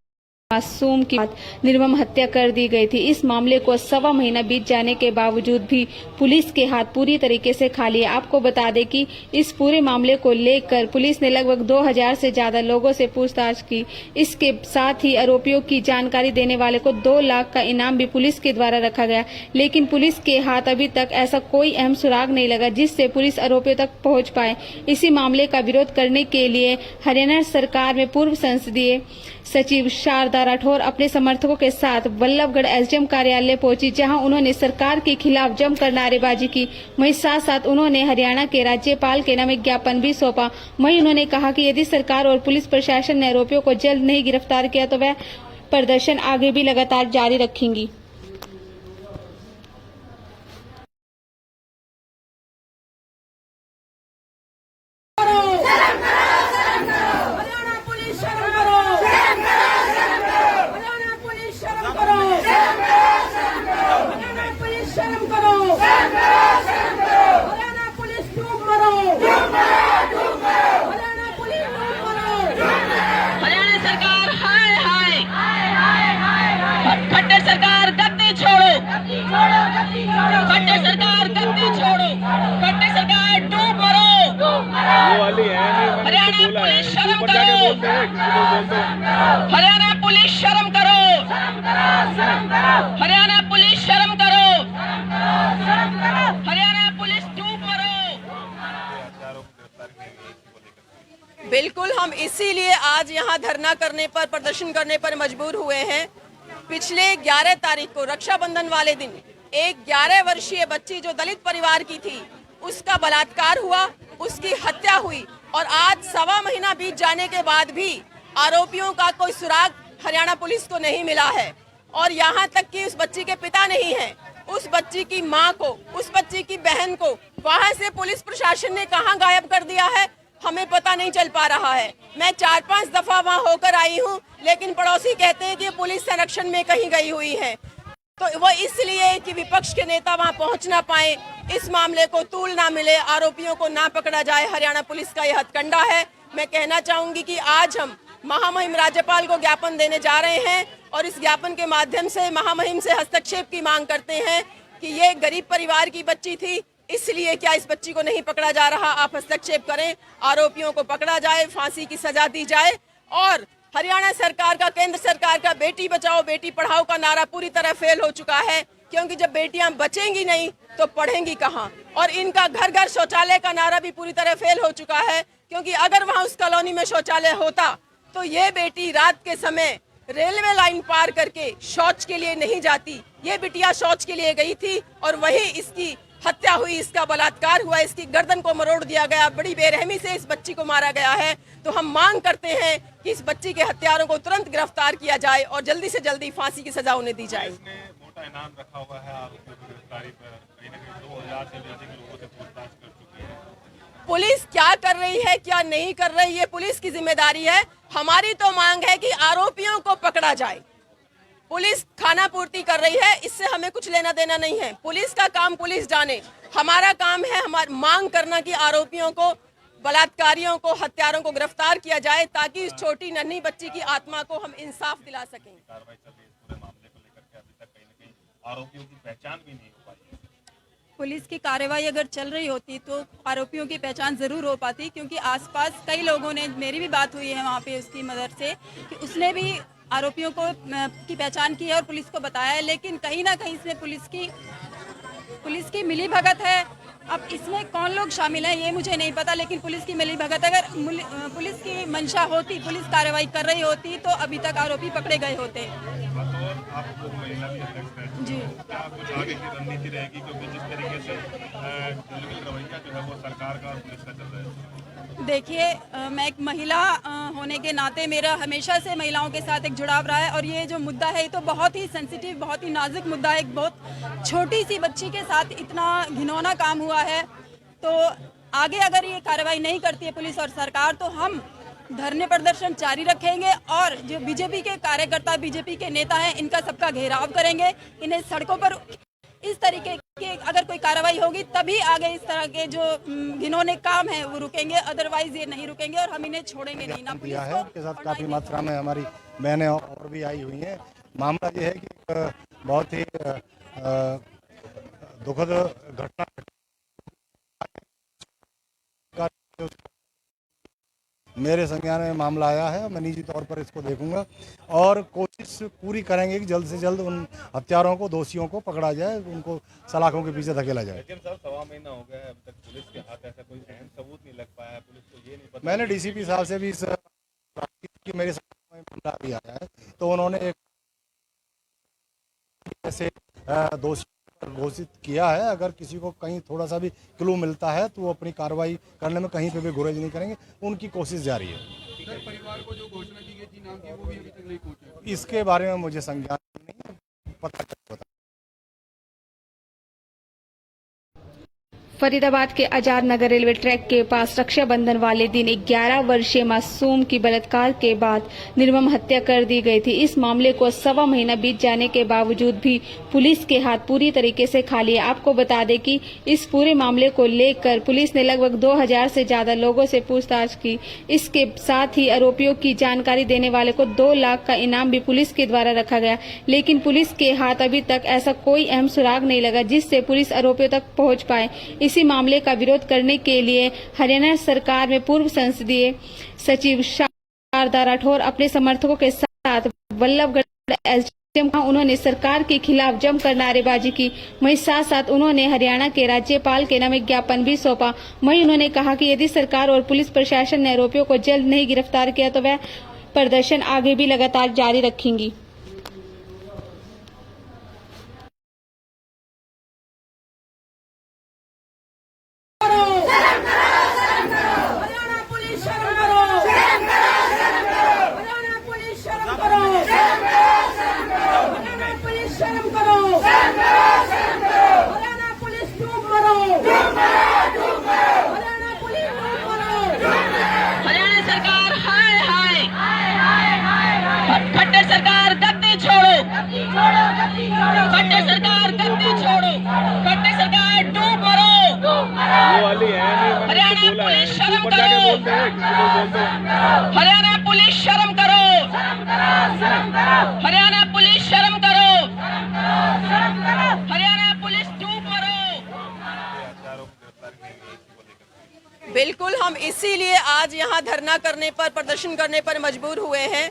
मासूम की निर्मम हत्या कर दी गई थी। इस मामले को 1.25 महीना बीत जाने के बावजूद भी पुलिस के हाथ पूरी तरीके से खाली है। आपको बता दें कि इस पूरे मामले को लेकर पुलिस ने लगभग 2000 से ज्यादा लोगों से पूछताछ की। इसके साथ ही आरोपियों की जानकारी देने वाले को 2 लाख का इनाम भी पुलिस के द्वारा रखा गया, लेकिन पुलिस के हाथ अभी तक ऐसा कोई अहम सुराग नहीं लगा जिससे पुलिस आरोपियों तक पहुंच पाए। इसी मामले का विरोध करने के लिए हरियाणा सरकार में पूर्व संसदीय सचिव शारदा राठौर अपने समर्थकों के साथ बल्लभगढ़ एसडीएम कार्यालय पहुंची, जहां उन्होंने सरकार के खिलाफ जमकर नारेबाजी की। वहीं साथ साथ उन्होंने हरियाणा के राज्यपाल के नाम एक ज्ञापन भी सौंपा। वहीं उन्होंने कहा कि यदि सरकार और पुलिस प्रशासन ने आरोपियों को जल्द नहीं गिरफ्तार किया तो वह प्रदर्शन आगे भी लगातार जारी रखेंगी। खट्टर सरकार गद्दी छोड़ो, खट्टर सरकार डूब मरो। हरियाणा पुलिस शर्म करो, हरियाणा पुलिस शर्म करो, हरियाणा पुलिस शर्म करो, हरियाणा पुलिस डूब मरो। बिल्कुल बिल्कुल हम इसीलिए आज यहाँ धरना करने पर, प्रदर्शन करने पर मजबूर हुए हैं। पिछले 11 तारीख को रक्षाबंधन वाले दिन एक 11 वर्षीय बच्ची जो दलित परिवार की थी, उसका बलात्कार हुआ, उसकी हत्या हुई और आज 1.25 महीना बीत जाने के बाद भी आरोपियों का कोई सुराग हरियाणा पुलिस को नहीं मिला है। और यहाँ तक कि उस बच्ची के पिता नहीं है, उस बच्ची की माँ को, उस बच्ची की बहन को वहाँ से पुलिस प्रशासन ने कहाँ गायब कर दिया है, हमें पता नहीं चल पा रहा है। मैं 4-5 दफा वहाँ होकर आई हूँ, लेकिन पड़ोसी कहते हैं कि पुलिस संरक्षण में कहीं गई हुई है। तो वो इसलिए कि विपक्ष के नेता वहाँ पहुँच ना पाए, इस मामले को तूल ना मिले, आरोपियों को ना पकड़ा जाए। हरियाणा पुलिस का यह हथकंडा है। मैं कहना चाहूंगी कि आज हम महामहिम राज्यपाल को ज्ञापन देने जा रहे हैं और इस ज्ञापन के माध्यम से महामहिम से हस्तक्षेप की मांग करते हैं कि ये गरीब परिवार की बच्ची थी, इसलिए क्या इस बच्ची को नहीं पकड़ा जा रहा। आप हस्तक्षेप करें, आरोपियों को पकड़ा जाए, फांसी की सजा दी जाए। और हरियाणा सरकार का, केंद्र सरकार का बेटी बचाओ बेटी पढ़ाओ का नारा पूरी तरह फेल हो चुका है, क्योंकि जब बेटियां बचेंगी नहीं तो पढ़ेंगी कहाँ। और इनका घर घर शौचालय का नारा भी पूरी तरह फेल हो चुका है, क्योंकि अगर वहाँ उस कॉलोनी में शौचालय होता तो ये बेटी रात के समय रेलवे लाइन पार करके शौच के लिए नहीं जाती। ये बिटिया शौच के लिए गई थी और वही इसकी हत्या हुई, इसका बलात्कार हुआ, इसकी गर्दन को मरोड़ दिया गया, बड़ी बेरहमी से इस बच्ची को मारा गया है। तो हम मांग करते हैं कि इस बच्ची के हत्यारों को तुरंत गिरफ्तार किया जाए और जल्दी से जल्दी फांसी की सजा उन्हें दी जाए। पुलिस ने मोटा इनाम रखा हुआ है आरोपियों की गिरफ्तारी पर। कहीं ना कहीं 2000 से भी अधिक लोगों से पूछताछ कर चुकी है। पुलिस क्या कर रही है, क्या नहीं कर रही है, पुलिस की जिम्मेदारी है। हमारी तो मांग है कि आरोपियों को पकड़ा जाए। पुलिस खाना पूर्ति कर रही है, इससे हमें कुछ लेना देना नहीं है। पुलिस का काम पुलिस जाने, हमारा काम है हमारी मांग करना कि आरोपियों को, बलात्कारियों को, हत्यारों को गिरफ्तार किया जाए, ताकि इस छोटी नन्ही बच्ची की आत्मा को हम इंसाफ दिला सकें। कार्रवाई चल रही है इस पूरे मामले को लेकर के, अभी तक कहीं ना कहीं आरोपियों की पहचान भी नहीं हो पाई है। पुलिस की कार्रवाई अगर चल रही होती तो आरोपियों की पहचान ज़रूर हो पाती, क्योंकि आसपास कई लोगों ने, मेरी भी बात हुई है वहाँ पे उसकी मदर से, कि उसने भी आरोपियों को की पहचान की है और पुलिस को बताया है। लेकिन कहीं ना कहीं इसमें पुलिस की मिली भगत है। अब इसमें कौन लोग शामिल हैं ये मुझे नहीं पता, लेकिन पुलिस की मिली भगत, अगर पुलिस की मंशा होती, पुलिस कार्रवाई कर रही होती तो अभी तक आरोपी पकड़े गए होते। आपको महिला भी अध्यक्ष है जी, क्या कुछ आगे की रणनीति रहेगी, क्योंकि जिस तरीके से रवैया जो है वो सरकार का और पुलिस का चल रहा है? देखिए, मैं एक महिला होने के नाते मेरा हमेशा से महिलाओं के साथ एक जुड़ाव रहा है और ये जो मुद्दा है ये तो बहुत ही सेंसिटिव, बहुत ही नाजुक मुद्दा है। एक बहुत छोटी सी बच्ची के साथ इतना घिनौना काम हुआ है, तो आगे अगर ये कार्रवाई नहीं करती है पुलिस और सरकार तो हम धरने प्रदर्शन जारी रखेंगे और जो बीजेपी के कार्यकर्ता, बीजेपी के नेता हैं, इनका सबका घेराव करेंगे। इन्हें सड़कों पर इस तरीके की अगर कोई कार्रवाई होगी तभी आगे इस तरह के जो घिनौने काम है वो रुकेंगे, अदरवाइज ये नहीं रुकेंगे और हम इन्हें छोड़ेंगे नहीं। ना दिया है, उनके साथ काफी मात्रा में हमारी बहनें और भी आई हुई हैं। मामला ये है कि बहुत ही दुखद घटना मेरे संज्ञान में मामला आया है। मैं निजी तौर पर इसको देखूंगा और कोशिश पूरी करेंगे कि जल्द से जल्द उन हत्यारों को, दोषियों को पकड़ा जाए, उनको सलाखों के पीछे धकेला जाए। लेकिन सर 1.25 महीना हो गया है, अभी तक पुलिस के हाथ ऐसा कोई अहम सबूत नहीं लग पाया है। पुलिस को ये नहीं पता। मैंने डीसीपी साहब से भी इस मेरे सामने मामला भी आया है, तो उन्होंने एक ऐसे दोषी घोषित किया है। अगर किसी को कहीं थोड़ा सा भी क्लू मिलता है तो वो अपनी कार्रवाई करने में कहीं पे भी गुरेज नहीं करेंगे, उनकी कोशिश जारी है। सर, परिवार को जो घोषणा की गई थी नाम की, वो भी अभी तक नहीं पहुंची। इसके बारे में मुझे संज्ञान नहीं है, पता चल। फरीदाबाद के आजाद नगर रेलवे ट्रैक के पास रक्षाबंधन वाले दिन एक 11 वर्षीय मासूम की बलात्कार के बाद निर्मम हत्या कर दी गई थी। इस मामले को 1.25 महीना बीत जाने के बावजूद भी पुलिस के हाथ पूरी तरीके से खाली है। आपको बता दें कि इस पूरे मामले को लेकर पुलिस ने लगभग 2000 से ज्यादा लोगों से पूछताछ की। इसके साथ ही आरोपियों की जानकारी देने वाले को 2 लाख का इनाम भी पुलिस के द्वारा रखा गया, लेकिन पुलिस के हाथ अभी तक ऐसा कोई अहम सुराग नहीं लगा जिससे पुलिस आरोपियों तक पहुंच पाए। इसी मामले का विरोध करने के लिए हरियाणा सरकार में पूर्व संसदीय सचिव शारदा राठौर अपने समर्थकों के साथ वल्लभगढ़ उन्होंने सरकार के खिलाफ जमकर नारेबाजी की। वहीं साथ साथ उन्होंने हरियाणा के राज्यपाल के नाम एक ज्ञापन भी सौंपा। वहीं उन्होंने कहा कि यदि सरकार और पुलिस प्रशासन ने आरोपियों को जल्द नहीं गिरफ्तार किया तो वह प्रदर्शन आगे भी लगातार जारी रखेंगी। हरियाणा पुलिस शर्म करो, हरियाणा पुलिस शर्म करो, हरियाणा पुलिस शर्म करो, हरियाणा पुलिस डूब मरो, हरियाणा पुलिस डूब मरो। हरियाणा सरकार हाय हाय खट्टर सरकार गद्दी छोड़ो, खट्टर सरकार गद्दी छोड़ो, खट्टर सरकार डूब मरो। वो वाली है नहीं, हरियाणा पुलिस शर्म ऊपर जाके करो, बोलते हैं, किसी को बोलते हैं। हरियाणा पुलिस शर्म करो, हरियाणा पुलिस शर्म करो, हरियाणा पुलिस डूब मरो। बिल्कुल, हम इसीलिए आज यहाँ धरना करने पर, प्रदर्शन करने पर मजबूर हुए हैं।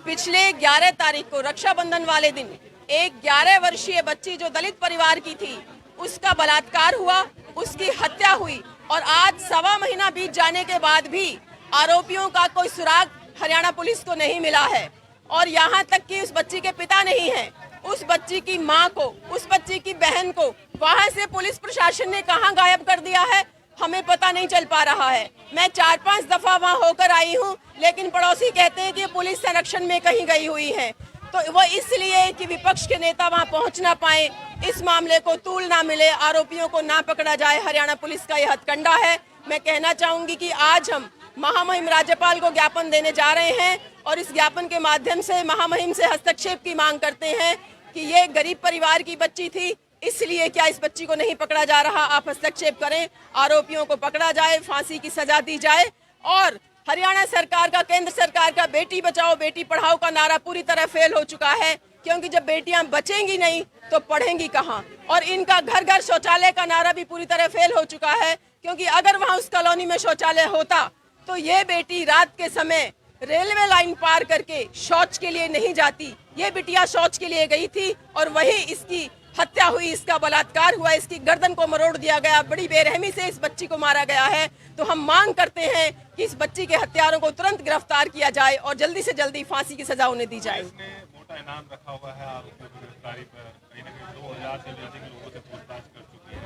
पिछले 11 तारीख को रक्षाबंधन वाले दिन एक 11 वर्षीय बच्ची जो दलित परिवार की थी, उसका बलात्कार हुआ, उसकी हत्या हुई और आज 1.25 महीना बीत जाने के बाद भी आरोपियों का कोई सुराग हरियाणा पुलिस को नहीं मिला है। और यहाँ तक कि उस बच्ची के पिता नहीं हैं, उस बच्ची की माँ को, उस बच्ची की बहन को वहाँ से पुलिस प्रशासन ने कहाँ गायब कर दिया है, हमें पता नहीं चल पा रहा है। मैं 4-5 दफा वहाँ होकर आई हूँ, लेकिन पड़ोसी कहते हैं कि पुलिस संरक्षण में कहीं गई हुई है। तो वो इसलिए कि विपक्ष के नेता वहाँ पहुँच ना पाए, इस मामले को तूल ना मिले, आरोपियों को ना पकड़ा जाए। हरियाणा पुलिस का यह हथकंडा है। मैं कहना चाहूंगी कि आज हम महामहिम राज्यपाल को ज्ञापन देने जा रहे हैं और इस ज्ञापन के माध्यम से महामहिम से हस्तक्षेप की मांग करते हैं कि ये गरीब परिवार की बच्ची थी, इसलिए क्या इस बच्ची को नहीं पकड़ा जा रहा। आप हस्तक्षेप करें, आरोपियों को पकड़ा जाए, फांसी की सजा दी जाए। और हरियाणा सरकार का, केंद्र सरकार का बेटी बचाओ बेटी पढ़ाओ का नारा पूरी तरह फेल हो चुका है, क्योंकि जब बेटियां बचेंगी नहीं तो पढ़ेंगी कहाँ। और इनका घर घर शौचालय का नारा भी पूरी तरह फेल हो चुका है, क्योंकि अगर वहाँ उस कॉलोनी में शौचालय होता तो ये बेटी रात के समय रेलवे लाइन पार करके शौच के लिए नहीं जाती। ये बिटिया शौच के लिए गई थी और वही इसकी हत्या हुई, इसका बलात्कार हुआ, इसकी गर्दन को मरोड़ दिया गया, बड़ी बेरहमी से इस बच्ची को मारा गया है। तो हम मांग करते हैं कि इस बच्ची के हत्यारों को तुरंत गिरफ्तार किया जाए और जल्दी से जल्दी फांसी की सजा उन्हें दी जाए। इसने मोटा इनाम रखा हुआ है आरोपियों की गिरफ्तारी पर, कहीं ना कहीं 2000 से भी अधिक लोगों से पूछताछ कर चुकी है।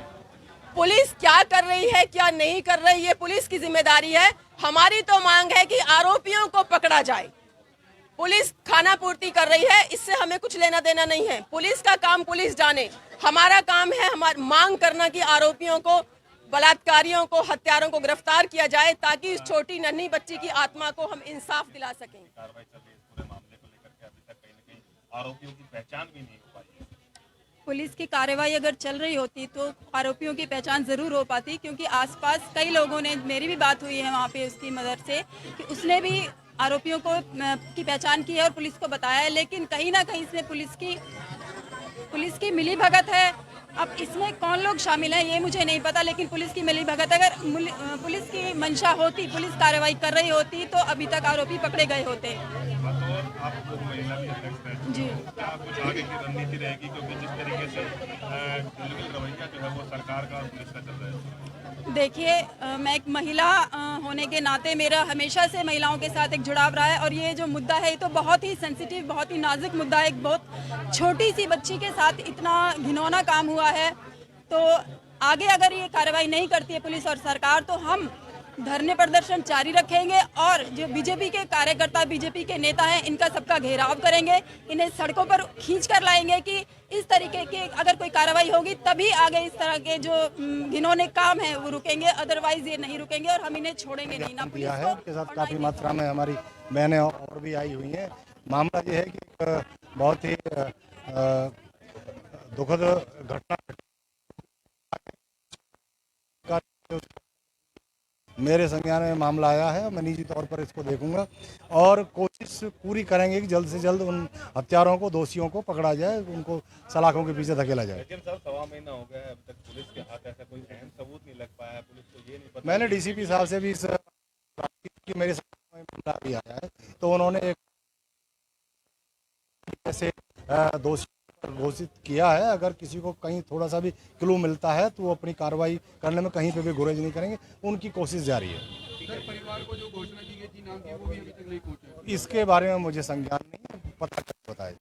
पुलिस क्या कर रही है, क्या नहीं कर रही है, पुलिस की जिम्मेदारी है। हमारी तो मांग है कि आरोपियों को पकड़ा जाए। पुलिस खाना पूर्ति कर रही है, इससे हमें कुछ लेना देना नहीं है। पुलिस का काम पुलिस जाने, हमारा काम है हमारी मांग करना कि आरोपियों को, बलात्कारियों को, हत्यारों को गिरफ्तार किया जाए, ताकि इस छोटी नन्ही बच्ची की आत्मा को हम इंसाफ दिला सकें। कार्रवाई चल रही है इस पूरे मामले को लेकर के, अभी तक कहीं ना कहीं आरोपियों की पहचान भी नहीं हो पाई है। पुलिस की कार्रवाई अगर चल रही होती तो आरोपियों की पहचान ज़रूर हो पाती, क्योंकि आसपास कई लोगों ने, मेरी भी बात हुई है वहाँ पे उसकी मदर से, कि उसने भी आरोपियों को की पहचान की है और पुलिस को बताया है। लेकिन कहीं ना कहीं इसमें पुलिस की मिली भगत है। अब इसमें कौन लोग शामिल हैं ये मुझे नहीं पता, लेकिन पुलिस की मिली भगत, अगर पुलिस की मंशा होती, पुलिस कार्रवाई कर रही होती तो अभी तक आरोपी पकड़े गए होते। आपको महिला भी अध्यक्ष है जी, क्या कुछ आगे की रणनीति रहेगी, क्योंकि जिस तरीके से रवैया जो है वो सरकार का और पुलिस का चल रहा है। देखिए, मैं एक महिला होने के नाते मेरा हमेशा से महिलाओं के साथ एक जुड़ाव रहा है और ये जो मुद्दा है ये तो बहुत ही सेंसिटिव, बहुत ही नाजुक मुद्दा है। एक बहुत छोटी सी बच्ची के साथ इतना घिनौना काम हुआ है, तो आगे अगर ये कार्रवाई नहीं करती है पुलिस और सरकार तो हम धरने प्रदर्शन जारी रखेंगे और जो बीजेपी के कार्यकर्ता, बीजेपी के नेता हैं, इनका सबका घेराव करेंगे, इन्हें सड़कों पर खींच कर लाएंगे कि इस तरीके की अगर कोई कार्रवाई होगी तभी आगे इस तरह के जो घिनौने काम हैं वो रुकेंगे, अदरवाइज ये नहीं रुकेंगे और हम इन्हें छोड़ेंगे नहीं। ना पुलिस है, उनके साथ काफ़ी मात्रा में हमारी बहनें और भी आई हुई हैं। मामला ये है कि बहुत ही दुखद घटना मेरे संज्ञान में मामला आया है। मैं निजी तौर पर इसको देखूंगा और कोशिश पूरी करेंगे कि जल्द से जल्द उन हत्यारों को, दोषियों को पकड़ा जाए, उनको सलाखों के पीछे धकेला जाए। लेकिन सर 1.25 महीना हो गया है, अभी तक पुलिस के हाथ ऐसा कोई अहम सबूत नहीं लग पाया है। पुलिस को ये नहीं पता। मैंने डीसीपी साहब से भी इस मेरे सामने मामला भी आया है, तो उन्होंने एक ऐसे दोषी घोषित किया है। अगर किसी को कहीं थोड़ा सा भी क्लू मिलता है तो वो अपनी कार्रवाई करने में कहीं पे भी गुरेज नहीं करेंगे। उनकी कोशिश जारी है। सर, परिवार को जो घोषणा की गई थी नाम की, वो भी अभी तक नहीं पहुंचा। इसके बारे में मुझे संज्ञान नहीं है, पता कर बताया।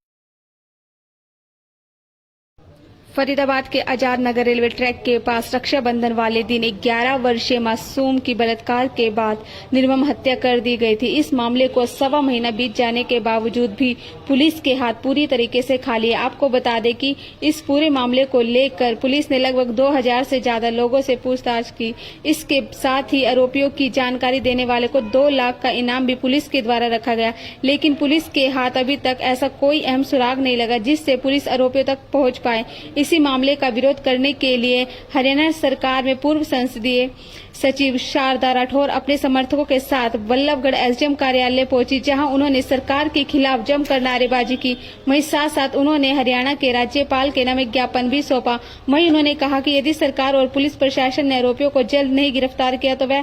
फरीदाबाद के आजाद नगर रेलवे ट्रैक के पास रक्षाबंधन वाले दिन एक 11 वर्षीय मासूम की बलात्कार के बाद निर्मम हत्या कर दी गई थी। इस मामले को 1.25 महीना बीत जाने के बावजूद भी पुलिस के हाथ पूरी तरीके से खाली है। आपको बता दें कि इस पूरे मामले को लेकर पुलिस ने लगभग 2000 से ज्यादा लोगों से पूछताछ की। इसके साथ ही आरोपियों की जानकारी देने वाले को 2 लाख का इनाम भी पुलिस के द्वारा रखा गया, लेकिन पुलिस के हाथ अभी तक ऐसा कोई अहम सुराग नहीं लगा जिससे पुलिस आरोपियों तक पहुंच पाए। इसी मामले का विरोध करने के लिए हरियाणा सरकार में पूर्व संसदीय सचिव शारदा राठौर अपने समर्थकों के साथ बल्लभगढ़ एसडीएम कार्यालय पहुंची, जहां उन्होंने सरकार के खिलाफ जमकर नारेबाजी की। वहीं साथ साथ उन्होंने हरियाणा के राज्यपाल के नाम एक ज्ञापन भी सौंपा। वहीं उन्होंने कहा कि यदि सरकार और पुलिस प्रशासन ने आरोपियों को जल्द नहीं गिरफ्तार किया तो वह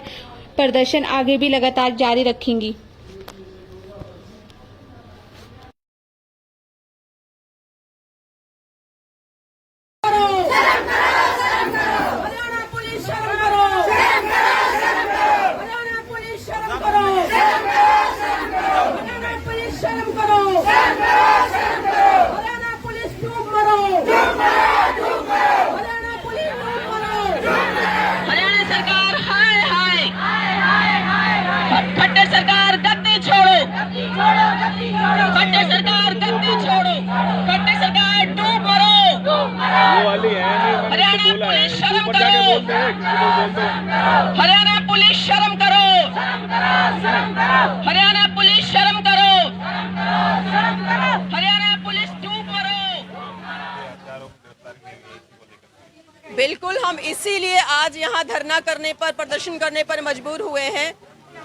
प्रदर्शन आगे भी लगातार जारी रखेंगी। हरियाणा सरकार हाय हाय खट्टर सरकार गद्दी छोड़ो, खट्टर सरकार गद्दी छोड़ो, खट्टर सरकार डूब मरो। हरियाणा पुलिस शर्म करो, हरियाणा पुलिस शर्म करो, हरियाणा पुलिस शर्म करो, हरियाणा पुलिस डूब मरो। बिल्कुल, हम इसीलिए आज यहाँ धरना करने पर, प्रदर्शन करने पर मजबूर हुए हैं।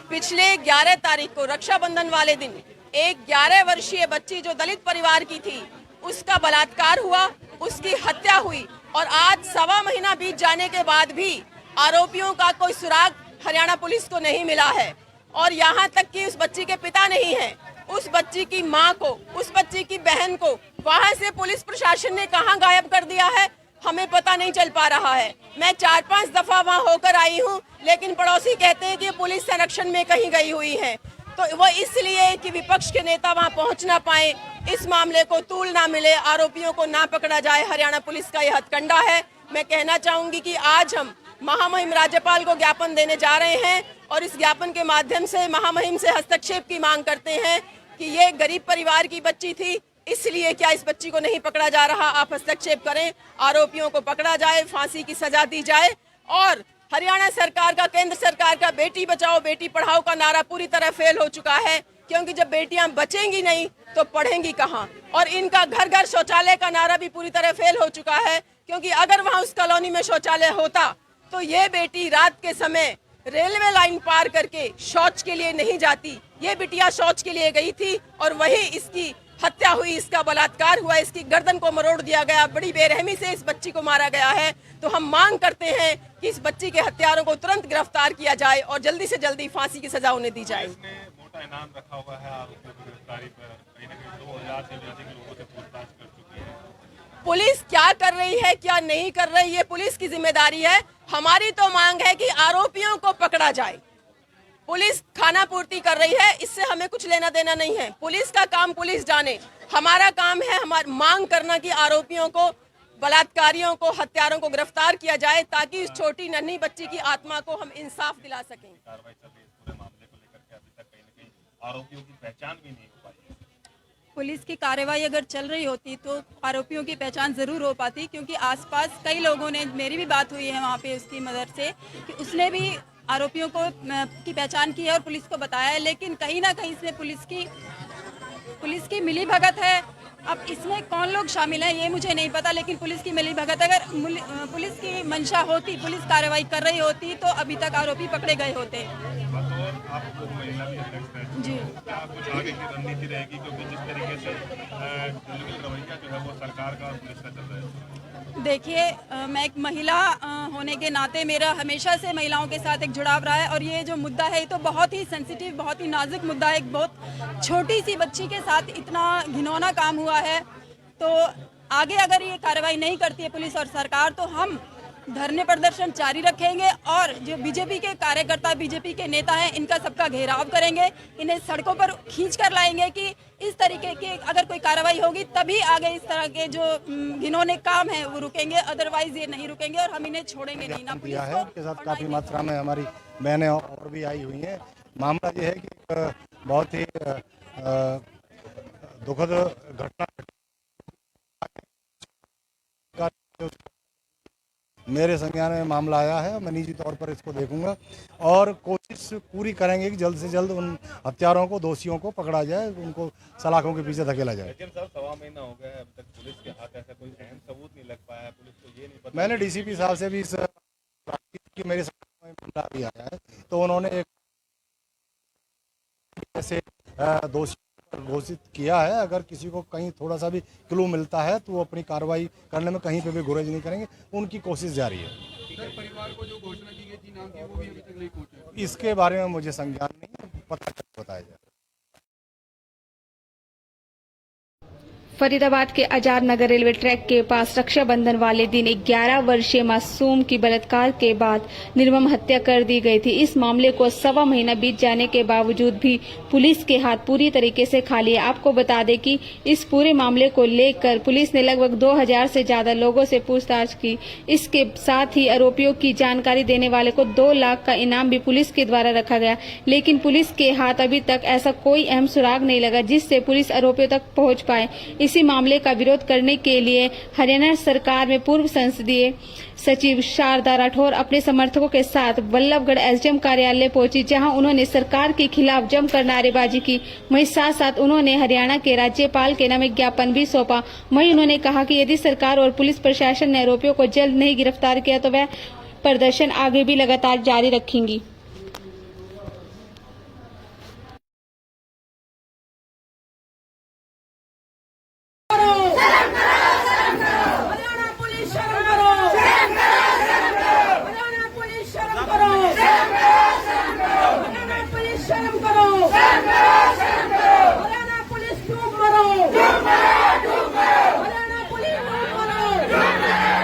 पिछले 11 तारीख को रक्षाबंधन वाले दिन एक 11 वर्षीय बच्ची जो दलित परिवार की थी, उसका बलात्कार हुआ, उसकी हत्या हुई और आज 1.25 महीना बीत जाने के बाद भी आरोपियों का कोई सुराग हरियाणा पुलिस को नहीं मिला है। और यहाँ तक कि उस बच्ची के पिता नहीं है, उस बच्ची की माँ को, उस बच्ची की बहन को वहाँ से पुलिस प्रशासन ने कहाँ गायब कर दिया है, हमें पता नहीं चल पा रहा है। मैं 4-5 दफा वहाँ होकर आई हूँ, लेकिन पड़ोसी कहते हैं कि पुलिस संरक्षण में कहीं गई हुई है। तो वो इसलिए कि विपक्ष के नेता वहाँ पहुँच ना पाए, इस मामले को तूल ना मिले, आरोपियों को ना पकड़ा जाए। हरियाणा पुलिस का ये हथकंडा है। मैं कहना चाहूंगी कि आज हम महामहिम राज्यपाल को ज्ञापन देने जा रहे हैं और इस ज्ञापन के माध्यम से महामहिम से हस्तक्षेप की मांग करते हैं कि ये गरीब परिवार की बच्ची थी, इसलिए क्या इस बच्ची को नहीं पकड़ा जा रहा। आप हस्तक्षेप करें, आरोपियों को पकड़ा जाए, फांसी की सजा दी जाए। और हरियाणा सरकार का, केंद्र सरकार का बेटी बचाओ बेटी पढ़ाओ का नारा पूरी तरह फेल हो चुका है, क्योंकि जब बेटियां बचेंगी नहीं तो पढ़ेंगी कहाँ। और इनका घर घर शौचालय का नारा भी पूरी तरह फेल हो चुका है, क्योंकि अगर वहाँ उस कॉलोनी में शौचालय होता तो ये बेटी रात के समय रेलवे लाइन पार करके शौच के लिए नहीं जाती। ये बिटिया शौच के लिए गई थी और वही इसकी हत्या हुई, इसका बलात्कार हुआ, इसकी गर्दन को मरोड़ दिया गया, बड़ी बेरहमी से इस बच्ची को मारा गया है। तो हम मांग करते हैं कि इस बच्ची के हत्यारों को तुरंत गिरफ्तार किया जाए और जल्दी से जल्दी फांसी की सजा उन्हें दी जाए। इसने मोटा इनाम रखा हुआ है आरोपियों की गिरफ्तारी पर। कहीं ना कहीं 2000 से भी अधिक लोगों से पूछताछ कर चुकी है। पुलिस क्या कर रही है, क्या नहीं कर रही है, पुलिस की जिम्मेदारी है। हमारी तो मांग है कि आरोपियों को पकड़ा जाए। पुलिस खाना पूर्ति कर रही है, इससे हमें कुछ लेना देना नहीं है। पुलिस का काम पुलिस जाने, हमारा काम है हमारी मांग करना कि आरोपियों को, बलात्कारियों को, हत्यारों को गिरफ्तार किया जाए, ताकि इस छोटी नन्ही बच्ची की आत्मा को हम इंसाफ दिला सकें। कार्रवाई चल रही है इस पूरे मामले को लेकर के, अभी तक कहीं ना कहीं आरोपियों की पहचान भी नहीं हो पाई है। पुलिस की कार्रवाई अगर चल रही होती तो आरोपियों की पहचान ज़रूर हो पाती, क्योंकि आसपास कई लोगों ने, मेरी भी बात हुई है वहाँ पे उसकी मदर से, कि उसने भी आरोपियों को की पहचान की है और पुलिस को बताया है। लेकिन कहीं ना कहीं इसमें पुलिस की मिली भगत है। अब इसमें कौन लोग शामिल हैं ये मुझे नहीं पता, लेकिन पुलिस की मिली भगत, अगर पुलिस की मंशा होती, पुलिस कार्रवाई कर रही होती तो अभी तक आरोपी पकड़े गए होते। आप लोग महिला भी अध्यक्ष हैं जी। क्या कुछ आगे की रणनीति रहेगी, क्योंकि जिस तरीके से रवैया जो है वो सरकार का और पुलिस का चल रहा है? देखिए, मैं एक महिला होने के नाते मेरा हमेशा से महिलाओं के साथ एक जुड़ाव रहा है और ये जो मुद्दा है ये तो बहुत ही सेंसिटिव, बहुत ही नाजुक मुद्दा है। एक बहुत छोटी सी बच्ची के साथ इतना घिनौना काम हुआ है, तो आगे अगर ये कार्रवाई नहीं करती है पुलिस और सरकार तो हम धरने प्रदर्शन जारी रखेंगे और जो बीजेपी के कार्यकर्ता, बीजेपी के नेता हैं, इनका सबका घेराव करेंगे, इन्हें सड़कों पर खींच कर लाएंगे कि इस तरीके की अगर कोई कार्रवाई होगी तभी आगे इस तरह के जो घिनौने काम हैं वो रुकेंगे, अदरवाइज ये नहीं रुकेंगे और हम इन्हें छोड़ेंगे नहीं। ना दिया पुलिस है, को उसके साथ और ना काफ़ी ही मात्रा में हमारी बहनें और भी आई हुई हैं। मामला ये है कि बहुत ही दुखद घटना मेरे संज्ञान में मामला आया है। मैं निजी तौर पर इसको देखूंगा और कोशिश पूरी करेंगे कि जल्द से जल्द उन हत्यारों को, दोषियों को पकड़ा जाए, उनको सलाखों के पीछे धकेला जाए। लेकिन सर 1.25 महीना हो गया है, अभी तक पुलिस के हाथ ऐसा कोई अहम सबूत नहीं लग पाया है, पुलिस को ये नहीं पता। मैंने डीसीपी साहब से भी इस की मेरे सामने मामला भी आया है, तो उन्होंने एक ऐसे दोषी घोषित किया है। अगर किसी को कहीं थोड़ा सा भी क्लू मिलता है तो वो अपनी कार्रवाई करने में कहीं पे भी गुरेज नहीं करेंगे, उनकी कोशिश जारी है। सर, परिवार को जो घोषणा की गई थी नाम की, वो भी अभी तक नहीं पहुंचे। इसके बारे में मुझे संज्ञान नहीं है, पता करके बताया जाए। फरीदाबाद के आजाद नगर रेलवे ट्रैक के पास रक्षाबंधन वाले दिन एक 11 वर्षीय मासूम की बलात्कार के बाद निर्मम हत्या कर दी गई थी। इस मामले को 1.25 महीना बीत जाने के बावजूद भी पुलिस के हाथ पूरी तरीके से खाली है। आपको बता दें कि इस पूरे मामले को लेकर पुलिस ने लगभग 2000 से ज्यादा लोगों से पूछताछ की। इसके साथ ही आरोपियों की जानकारी देने वाले को 2 लाख का इनाम भी पुलिस के द्वारा रखा गया, लेकिन पुलिस के हाथ अभी तक ऐसा कोई अहम सुराग नहीं लगा जिससे पुलिस आरोपियों तक पहुंच पाए। इसी मामले का विरोध करने के लिए हरियाणा सरकार में पूर्व संसदीय सचिव शारदा राठौर अपने समर्थकों के साथ बल्लभगढ़ एसडीएम कार्यालय पहुंची, जहां उन्होंने सरकार के खिलाफ जमकर नारेबाजी की। वहीं साथ साथ उन्होंने हरियाणा के राज्यपाल के नाम एक ज्ञापन भी सौंपा। वहीं उन्होंने कहा कि यदि सरकार और पुलिस प्रशासन ने आरोपियों को जल्द नहीं गिरफ्तार किया तो वह प्रदर्शन आगे भी लगातार जारी रखेंगी।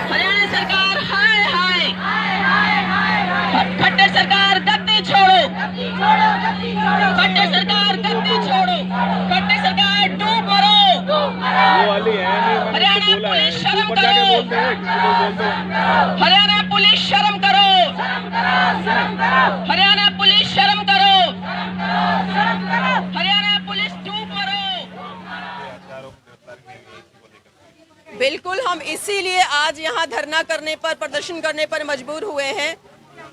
हरियाणा सरकार हाय हाय खट्टर सरकार गद्दी छोड़ो, खट्टर सरकार गद्दी छोड़ो, खट्टर सरकार डूब मरो। वो वाली है नहीं, हरियाणा पुलिस शर्म करो, हरियाणा पुलिस शर्म करो, हरियाणा पुलिस शर्म करो, हरियाणा पुलिस डूब मरो। बिल्कुल, हम इसीलिए आज यहाँ धरना करने पर, प्रदर्शन करने पर मजबूर हुए हैं।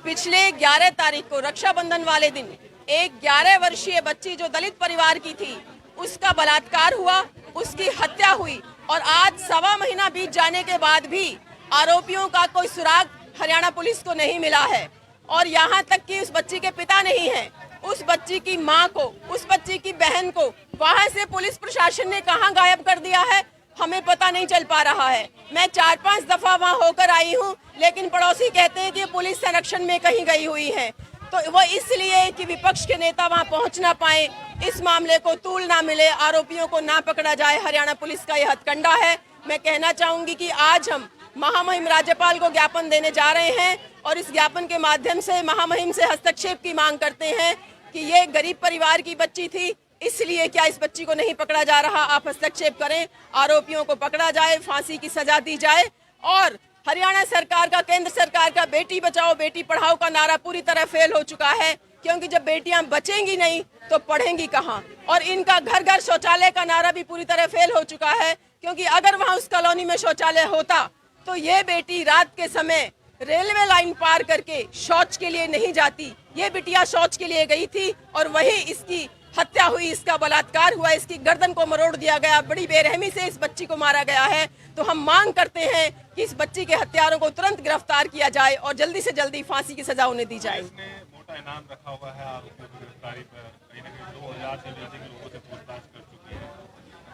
पिछले 11 तारीख को रक्षाबंधन वाले दिन एक 11 वर्षीय बच्ची जो दलित परिवार की थी, उसका बलात्कार हुआ, उसकी हत्या हुई और आज 1.25 महीना बीत जाने के बाद भी आरोपियों का कोई सुराग हरियाणा पुलिस को नहीं मिला है। और यहाँ तक कि उस बच्ची के पिता नहीं है, उस बच्ची की माँ को, उस बच्ची की बहन को वहाँ से पुलिस प्रशासन ने कहाँ गायब कर दिया है, हमें पता नहीं चल पा रहा है। मैं 4-5 दफा वहाँ होकर आई हूँ, लेकिन पड़ोसी कहते हैं कि पुलिस संरक्षण में कहीं गई हुई है। तो वो इसलिए कि विपक्ष के नेता वहाँ पहुँच ना पाए, इस मामले को तूल ना मिले, आरोपियों को ना पकड़ा जाए। हरियाणा पुलिस का यह हथकंडा है। मैं कहना चाहूंगी कि आज हम महामहिम राज्यपाल को ज्ञापन देने जा रहे हैं और इस ज्ञापन के माध्यम से महामहिम से हस्तक्षेप की मांग करते हैं कि ये गरीब परिवार की बच्ची थी, इसलिए क्या इस बच्ची को नहीं पकड़ा जा रहा। आप हस्तक्षेप करें, आरोपियों को पकड़ा जाए, फांसी की सजा दी जाए। और हरियाणा सरकार का, केंद्र सरकार का बेटी बचाओ बेटी पढ़ाओ का नारा पूरी तरह फेल हो चुका है, क्योंकि जब बेटियां बचेंगी नहीं तो पढ़ेंगी कहाँ। और इनका घर घर शौचालय का नारा भी पूरी तरह फेल हो चुका है, क्योंकि अगर वहाँ उस कॉलोनी में शौचालय होता तो ये बेटी रात के समय रेलवे लाइन पार करके शौच के लिए नहीं जाती। ये बिटिया शौच के लिए गई थी और वही इसकी हत्या हुई, इसका बलात्कार हुआ, इसकी गर्दन को मरोड़ दिया गया, बड़ी बेरहमी से इस बच्ची को मारा गया है। तो हम मांग करते हैं कि इस बच्ची के हत्यारों को तुरंत गिरफ्तार किया जाए और जल्दी से जल्दी फांसी की सजा उन्हें दी जाए। मोटा इनाम रखा हुआ है आरोपियों की गिरफ्तारी पर। कहीं ना कहीं 2000 से भी अधिक लोगों से पूछताछ कर चुकी है।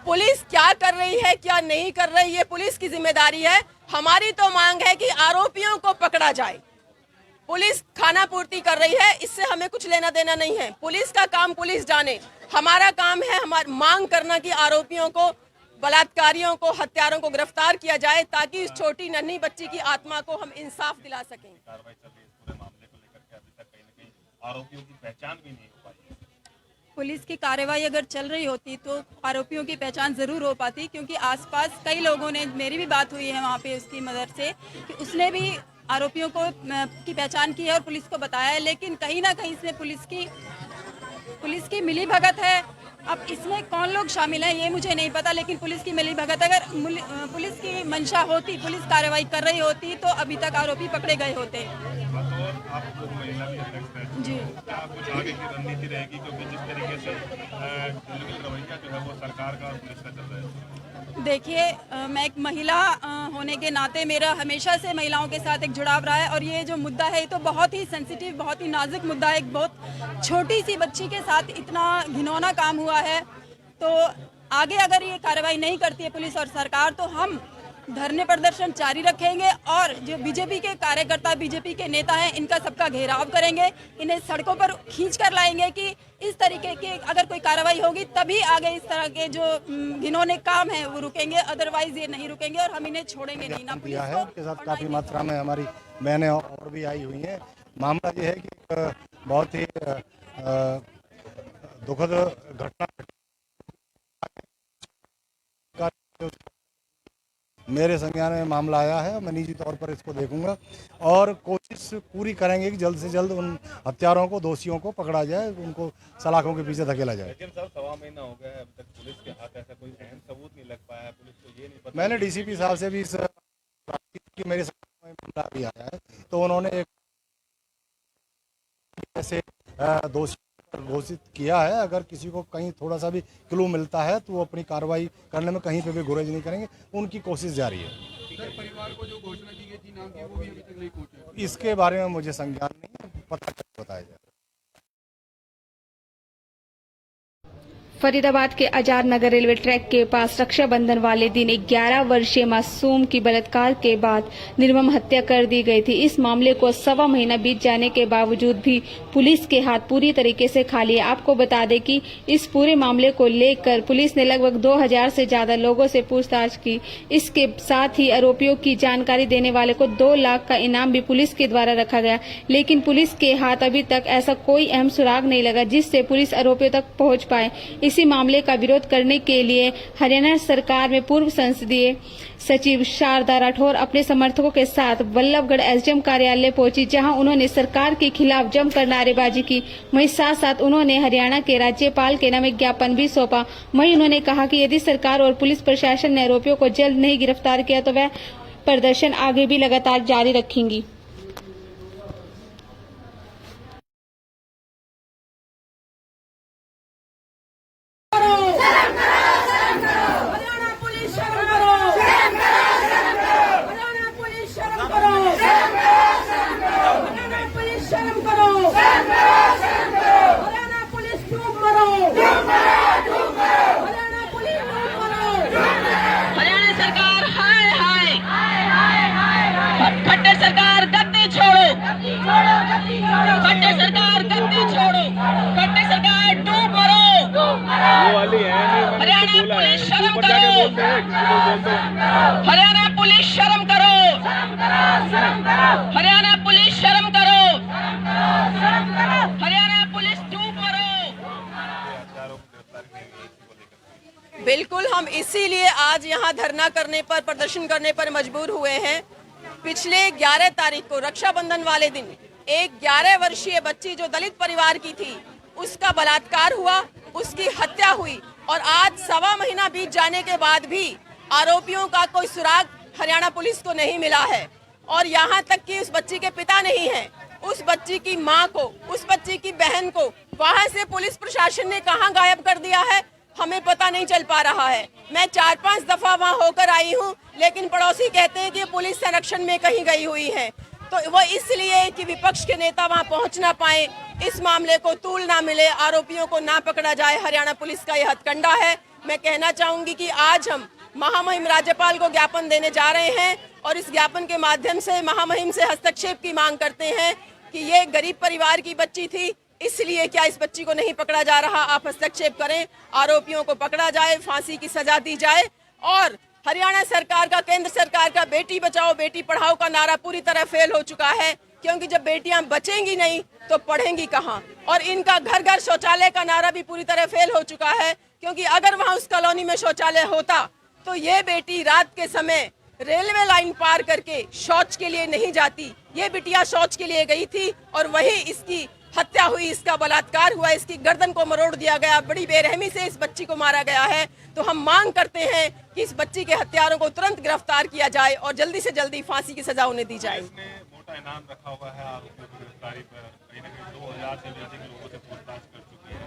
पुलिस क्या कर रही है क्या नहीं कर रही है पुलिस की जिम्मेदारी है। हमारी तो मांग है कि आरोपियों को पकड़ा जाए। पुलिस खाना पूर्ति कर रही है, इससे हमें कुछ लेना देना नहीं है। पुलिस का काम पुलिस जाने, हमारा काम है हमारी मांग करना कि आरोपियों को, बलात्कारियों को, हत्यारों को गिरफ्तार किया जाए ताकि इस छोटी नन्ही बच्ची की आत्मा को हम इंसाफ दिला सकें। कार्रवाई चल रही है इस पूरे मामले को लेकर के, अभी तक कहीं ना कहीं आरोपियों की पहचान भी नहीं हो पाई है। पुलिस की कार्रवाई अगर चल रही होती तो आरोपियों की पहचान ज़रूर हो पाती, क्योंकि आसपास कई लोगों ने, मेरी भी बात हुई है वहाँ पे उसकी मदद से, कि उसने भी आरोपियों को की पहचान की है और पुलिस को बताया है। लेकिन कहीं ना कहीं इसमें पुलिस की मिली भगत है। अब इसमें कौन लोग शामिल हैं ये मुझे नहीं पता, लेकिन पुलिस की मिली भगत, अगर पुलिस की मंशा होती, पुलिस कार्रवाई कर रही होती तो अभी तक आरोपी पकड़े गए होते। आपको महिला भी अध्यक्ष है जी, क्या कुछ आगे की रणनीति रहेगी, क्योंकि जिस तरीके से रवैया जो है वो सरकार का और पुलिस का चल रहा है। देखिए, मैं एक महिला होने के नाते मेरा हमेशा से महिलाओं के साथ एक जुड़ाव रहा है, और ये जो मुद्दा है ये तो बहुत ही सेंसिटिव, बहुत ही नाजुक मुद्दा है। एक बहुत छोटी सी बच्ची के साथ इतना घिनौना काम हुआ है, तो आगे अगर ये कार्रवाई नहीं करती है पुलिस और सरकार तो हम धरने प्रदर्शन जारी रखेंगे, और जो बीजेपी के कार्यकर्ता, बीजेपी के नेता हैं, इनका सबका घेराव करेंगे, इन्हें सड़कों पर खींच कर लाएंगे कि इस तरीके की अगर कोई कार्रवाई होगी तभी आगे इस तरह के जो घिनौने काम हैं वो रुकेंगे, अदरवाइज ये नहीं रुकेंगे और हम इन्हें छोड़ेंगे नहीं। ना दिया पुलिस है, को उनके साथ और ना काफी ही मात्रा में हमारी बहनें और भी आई हुई हैं। मामला ये है कि बहुत ही दुखद घटना मेरे संज्ञान में मामला आया है। मैं निजी तौर पर इसको देखूंगा और कोशिश पूरी करेंगे कि जल्द से जल्द उन हत्यारों को, दोषियों को पकड़ा जाए, उनको सलाखों के पीछे धकेला जाए। लेकिन सर 1.25 महीना हो गया है, अभी तक पुलिस के हाथ ऐसा कोई अहम सबूत नहीं लग पाया है। पुलिस को ये नहीं पता। मैंने डीसीपी साहब से भी इस बातचीत की, मेरे सामने मामला भी आया है, तो उन्होंने एक ऐसे दोषी घोषित किया है। अगर किसी को कहीं थोड़ा सा भी क्लू मिलता है तो वो अपनी कार्रवाई करने में कहीं पे भी गुरेज नहीं करेंगे। उनकी कोशिश जारी है। सर, परिवार को जो घोषणा की गई थी नाम की, वो भी अभी तक नहीं पहुंचे। इसके बारे में मुझे संज्ञान नहीं है, पता कर बताया जाए। फरीदाबाद के आजाद नगर रेलवे ट्रैक के पास रक्षाबंधन वाले दिन एक 11 वर्षीय मासूम की बलात्कार के बाद निर्मम हत्या कर दी गई थी। इस मामले को 1.25 महीना बीत जाने के बावजूद भी पुलिस के हाथ पूरी तरीके से खाली है। आपको बता दें कि इस पूरे मामले को लेकर पुलिस ने लगभग 2000 से ज्यादा लोगों से पूछताछ की। इसके साथ ही आरोपियों की जानकारी देने वाले को 2 लाख का इनाम भी पुलिस के द्वारा रखा गया, लेकिन पुलिस के हाथ अभी तक ऐसा कोई अहम सुराग नहीं लगा जिससे पुलिस आरोपियों तक पहुंच पाए। इसी मामले का विरोध करने के लिए हरियाणा सरकार में पूर्व संसदीय सचिव शारदा राठौर अपने समर्थकों के साथ बल्लभगढ़ एसडीएम कार्यालय पहुंची, जहां उन्होंने सरकार के खिलाफ जमकर नारेबाजी की। वहीं साथ साथ उन्होंने हरियाणा के राज्यपाल के नाम एक ज्ञापन भी सौंपा। वहीं उन्होंने कहा कि यदि सरकार और पुलिस प्रशासन ने आरोपियों को जल्द नहीं गिरफ्तार किया तो वह प्रदर्शन आगे भी लगातार जारी रखेंगी। हरियाणा सरकार हाय हाय, खट्टर सरकार गद्दी छोड़ो, खट्टर सरकार गद्दी छोड़ो, खट्टर सरकार डूब मरो। हरियाणा पुलिस शर्म करो, हरियाणा पुलिस शर्म करो, हरियाणा पुलिस शर्म करो, हरियाणा पुलिस डूब मरो। बिल्कुल, हम इसीलिए आज यहाँ धरना करने पर, प्रदर्शन करने पर मजबूर हुए हैं। पिछले 11 तारीख को रक्षाबंधन वाले दिन एक 11 वर्षीय बच्ची जो दलित परिवार की थी, उसका बलात्कार हुआ, उसकी हत्या हुई, और आज 1.25 महीना बीत जाने के बाद भी आरोपियों का कोई सुराग हरियाणा पुलिस को नहीं मिला है। और यहाँ तक कि उस बच्ची के पिता नहीं है, उस बच्ची की माँ को, उस बच्ची की बहन को वहाँ से पुलिस प्रशासन ने कहाँ गायब कर दिया है, हमें पता नहीं चल पा रहा है। मैं 4-5 दफा वहाँ होकर आई हूँ, लेकिन पड़ोसी कहते हैं कि पुलिस संरक्षण में कहीं गई हुई है। तो वो इसलिए कि विपक्ष के नेता वहाँ पहुँच ना पाए, इस मामले को तूल ना मिले, आरोपियों को ना पकड़ा जाए, हरियाणा पुलिस का यह हथकंडा है। मैं कहना चाहूंगी कि आज हम महामहिम राज्यपाल को ज्ञापन देने जा रहे हैं और इस ज्ञापन के माध्यम से महामहिम से हस्तक्षेप की मांग करते हैं कि ये गरीब परिवार की बच्ची थी, इसलिए क्या इस बच्ची को नहीं पकड़ा जा रहा। आप हस्तक्षेप करें, आरोपियों को पकड़ा जाए, फांसी की सजा दी जाए और हरियाणा सरकार का, केंद्र सरकार का बेटी बचाओ बेटी पढ़ाओ का नारा पूरी तरह फेल हो चुका है, क्योंकि जब बेटियां बचेंगी नहीं तो पढ़ेंगी कहां। और इनका घर घर शौचालय का नारा भी पूरी तरह फेल हो चुका है, क्योंकि अगर वहां उस कॉलोनी में शौचालय होता तो ये बेटी रात के समय रेलवे लाइन पार करके शौच के लिए नहीं जाती। ये बिटिया शौच के लिए गई थी और वही इसकी हत्या हुई, इसका बलात्कार हुआ, इसकी गर्दन को मरोड़ दिया गया, बड़ी बेरहमी से इस बच्ची को मारा गया है। तो हम मांग करते हैं कि इस बच्ची के हत्यारों को तुरंत गिरफ्तार किया जाए और जल्दी से जल्दी फांसी की सजा उन्हें दी जाए। इसने मोटा इनाम रखा हुआ है आरोपियों की गिरफ्तारी पर, कहीं ना कहीं 2000 से भी अधिक लोगों से पूछताछ कर चुकी है।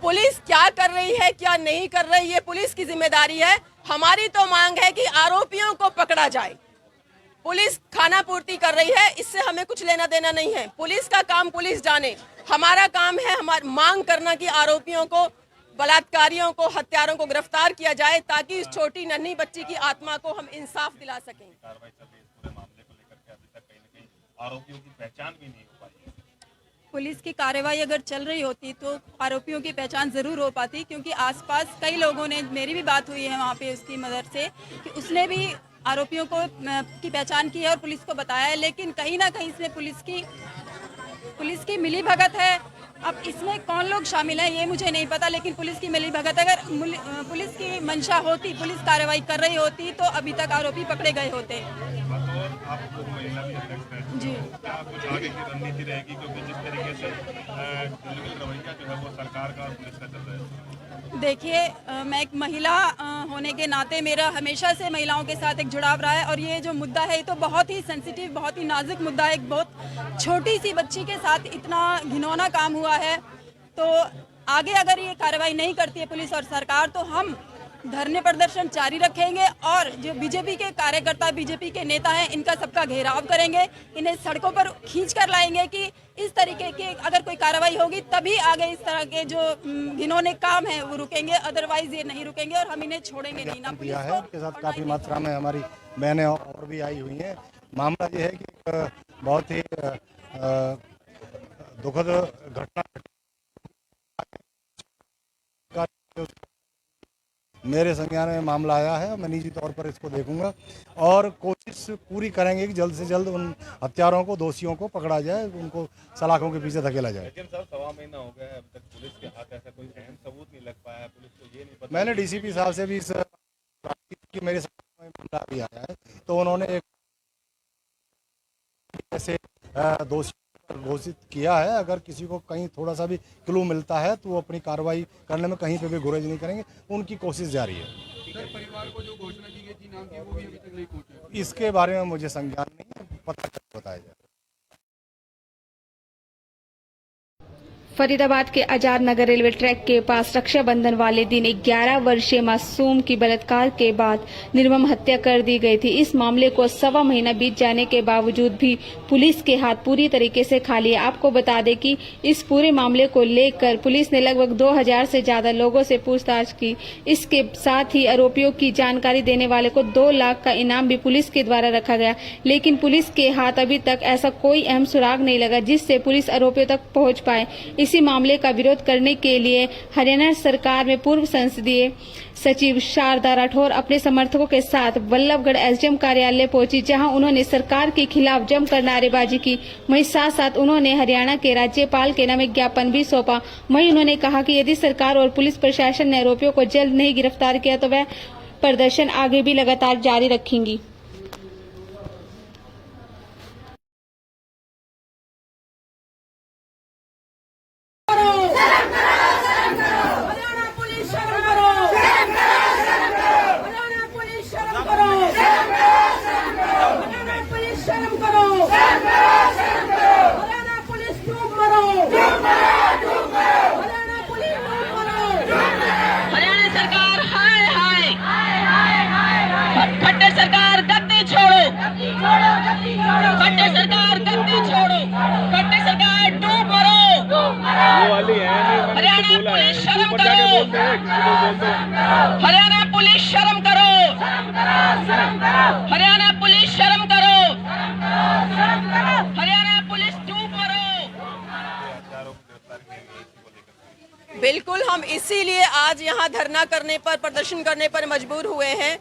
पुलिस क्या कर रही है, क्या नहीं कर रही है, पुलिस की जिम्मेदारी है। हमारी तो मांग है कि आरोपियों को पकड़ा जाए। पुलिस खाना पूर्ति कर रही है, इससे हमें कुछ लेना देना नहीं है। पुलिस का काम पुलिस जाने, हमारा काम है हमारी मांग करना कि आरोपियों को, बलात्कारियों को, हत्यारों को गिरफ्तार किया जाए, ताकि इस छोटी नन्ही बच्ची की आत्मा को हम इंसाफ दिला सकें। कार्रवाई चल रही है इस पूरे मामले को लेकर के, अभी तक कहीं ना कहीं आरोपियों की पहचान भी नहीं हो पाई है। पुलिस की कार्रवाई अगर चल रही होती तो आरोपियों की पहचान ज़रूर हो पाती, क्योंकि आसपास कई लोगों ने, मेरी भी बात हुई है वहाँ पे उसकी मदर से, कि उसने भी आरोपियों को की पहचान की है और पुलिस को बताया है। लेकिन कहीं ना कहीं इसमें पुलिस की मिली भगत है। अब इसमें कौन लोग शामिल हैं ये मुझे नहीं पता, लेकिन पुलिस की मिली भगत, अगर पुलिस की मंशा होती, पुलिस कार्रवाई कर रही होती तो अभी तक आरोपी पकड़े गए होते। आपको महिला भी अध्यक्ष है जी, क्या कुछ आगे की रणनीति रहेगी, क्योंकि जिस तरीके से रवैया जो है वो सरकार का और पुलिस का चल रहा है। देखिए, मैं एक महिला होने के नाते मेरा हमेशा से महिलाओं के साथ एक जुड़ाव रहा है और ये जो मुद्दा है ये तो बहुत ही सेंसिटिव, बहुत ही नाजुक मुद्दा है। एक बहुत छोटी सी बच्ची के साथ इतना घिनौना काम हुआ है, तो आगे अगर ये कार्रवाई नहीं करती है पुलिस और सरकार तो हम धरने प्रदर्शन जारी रखेंगे और जो बीजेपी के कार्यकर्ता, बीजेपी के नेता हैं, इनका सबका घेराव करेंगे, इन्हें सड़कों पर खींच कर लाएंगे कि इस तरीके की अगर कोई कार्रवाई होगी तभी आगे इस तरह के जो घिनौने काम हैं वो रुकेंगे, अदरवाइज ये नहीं रुकेंगे और हम इन्हें छोड़ेंगे नहीं। ना दिया है, उनके साथ काफ़ी मात्रा में हमारी बहनें और भी आई हुई हैं। मामला ये है कि बहुत ही दुखद घटना मेरे संज्ञान में मामला आया है। मैं निजी तौर पर इसको देखूंगा और कोशिश पूरी करेंगे कि जल्द से जल्द उन हत्यारों को, दोषियों को पकड़ा जाए, उनको सलाखों के पीछे धकेला जाए। लेकिन सर 1.25 महीना हो गया है, अभी तक पुलिस के हाथ ऐसा कोई अहम सबूत नहीं लग पाया है। पुलिस को ये नहीं पता। मैंने डीसीपी साहब से भी इस कि मेरे सामने मामला भी आया है, तो उन्होंने एक ऐसे दोषी घोषित किया है। अगर किसी को कहीं थोड़ा सा भी क्लू मिलता है तो वो अपनी कार्रवाई करने में कहीं पे भी गुरेज नहीं करेंगे, उनकी कोशिश जारी है। सर, परिवार को जो घोषणा की गई थी नाम की, वो भी अभी तक नहीं पहुंची। इसके बारे में मुझे संज्ञान नहीं है, पता कर बताया जाए। फरीदाबाद के आजाद नगर रेलवे ट्रैक के पास रक्षाबंधन वाले दिन एक 11 वर्षीय मासूम की बलात्कार के बाद निर्मम हत्या कर दी गई थी। इस मामले को 1.25 महीना बीत जाने के बावजूद भी पुलिस के हाथ पूरी तरीके से खाली है। आपको बता दें कि इस पूरे मामले को लेकर पुलिस ने लगभग 2000 से ज्यादा लोगों से पूछताछ की। इसके साथ ही आरोपियों की जानकारी देने वाले को 2 लाख का इनाम भी पुलिस के द्वारा रखा गया, लेकिन पुलिस के हाथ अभी तक ऐसा कोई अहम सुराग नहीं लगा जिससे पुलिस आरोपियों तक पहुंच पाए। इसी मामले का विरोध करने के लिए हरियाणा सरकार में पूर्व संसदीय सचिव शारदा राठौर अपने समर्थकों के साथ बल्लभगढ़ एसडीएम कार्यालय पहुंची, जहां उन्होंने सरकार के खिलाफ जमकर नारेबाजी की। वहीं साथ साथ उन्होंने हरियाणा के राज्यपाल के नाम एक ज्ञापन भी सौंपा। वहीं उन्होंने कहा कि यदि सरकार और पुलिस प्रशासन ने आरोपियों को जल्द नहीं गिरफ्तार किया तो वह प्रदर्शन आगे भी लगातार जारी रखेंगी। हरियाणा सरकार हाय हाय, खट्टर सरकार हम इसीलिए आज यहाँ धरना करने पर, प्रदर्शन करने पर मजबूर हुए हैं।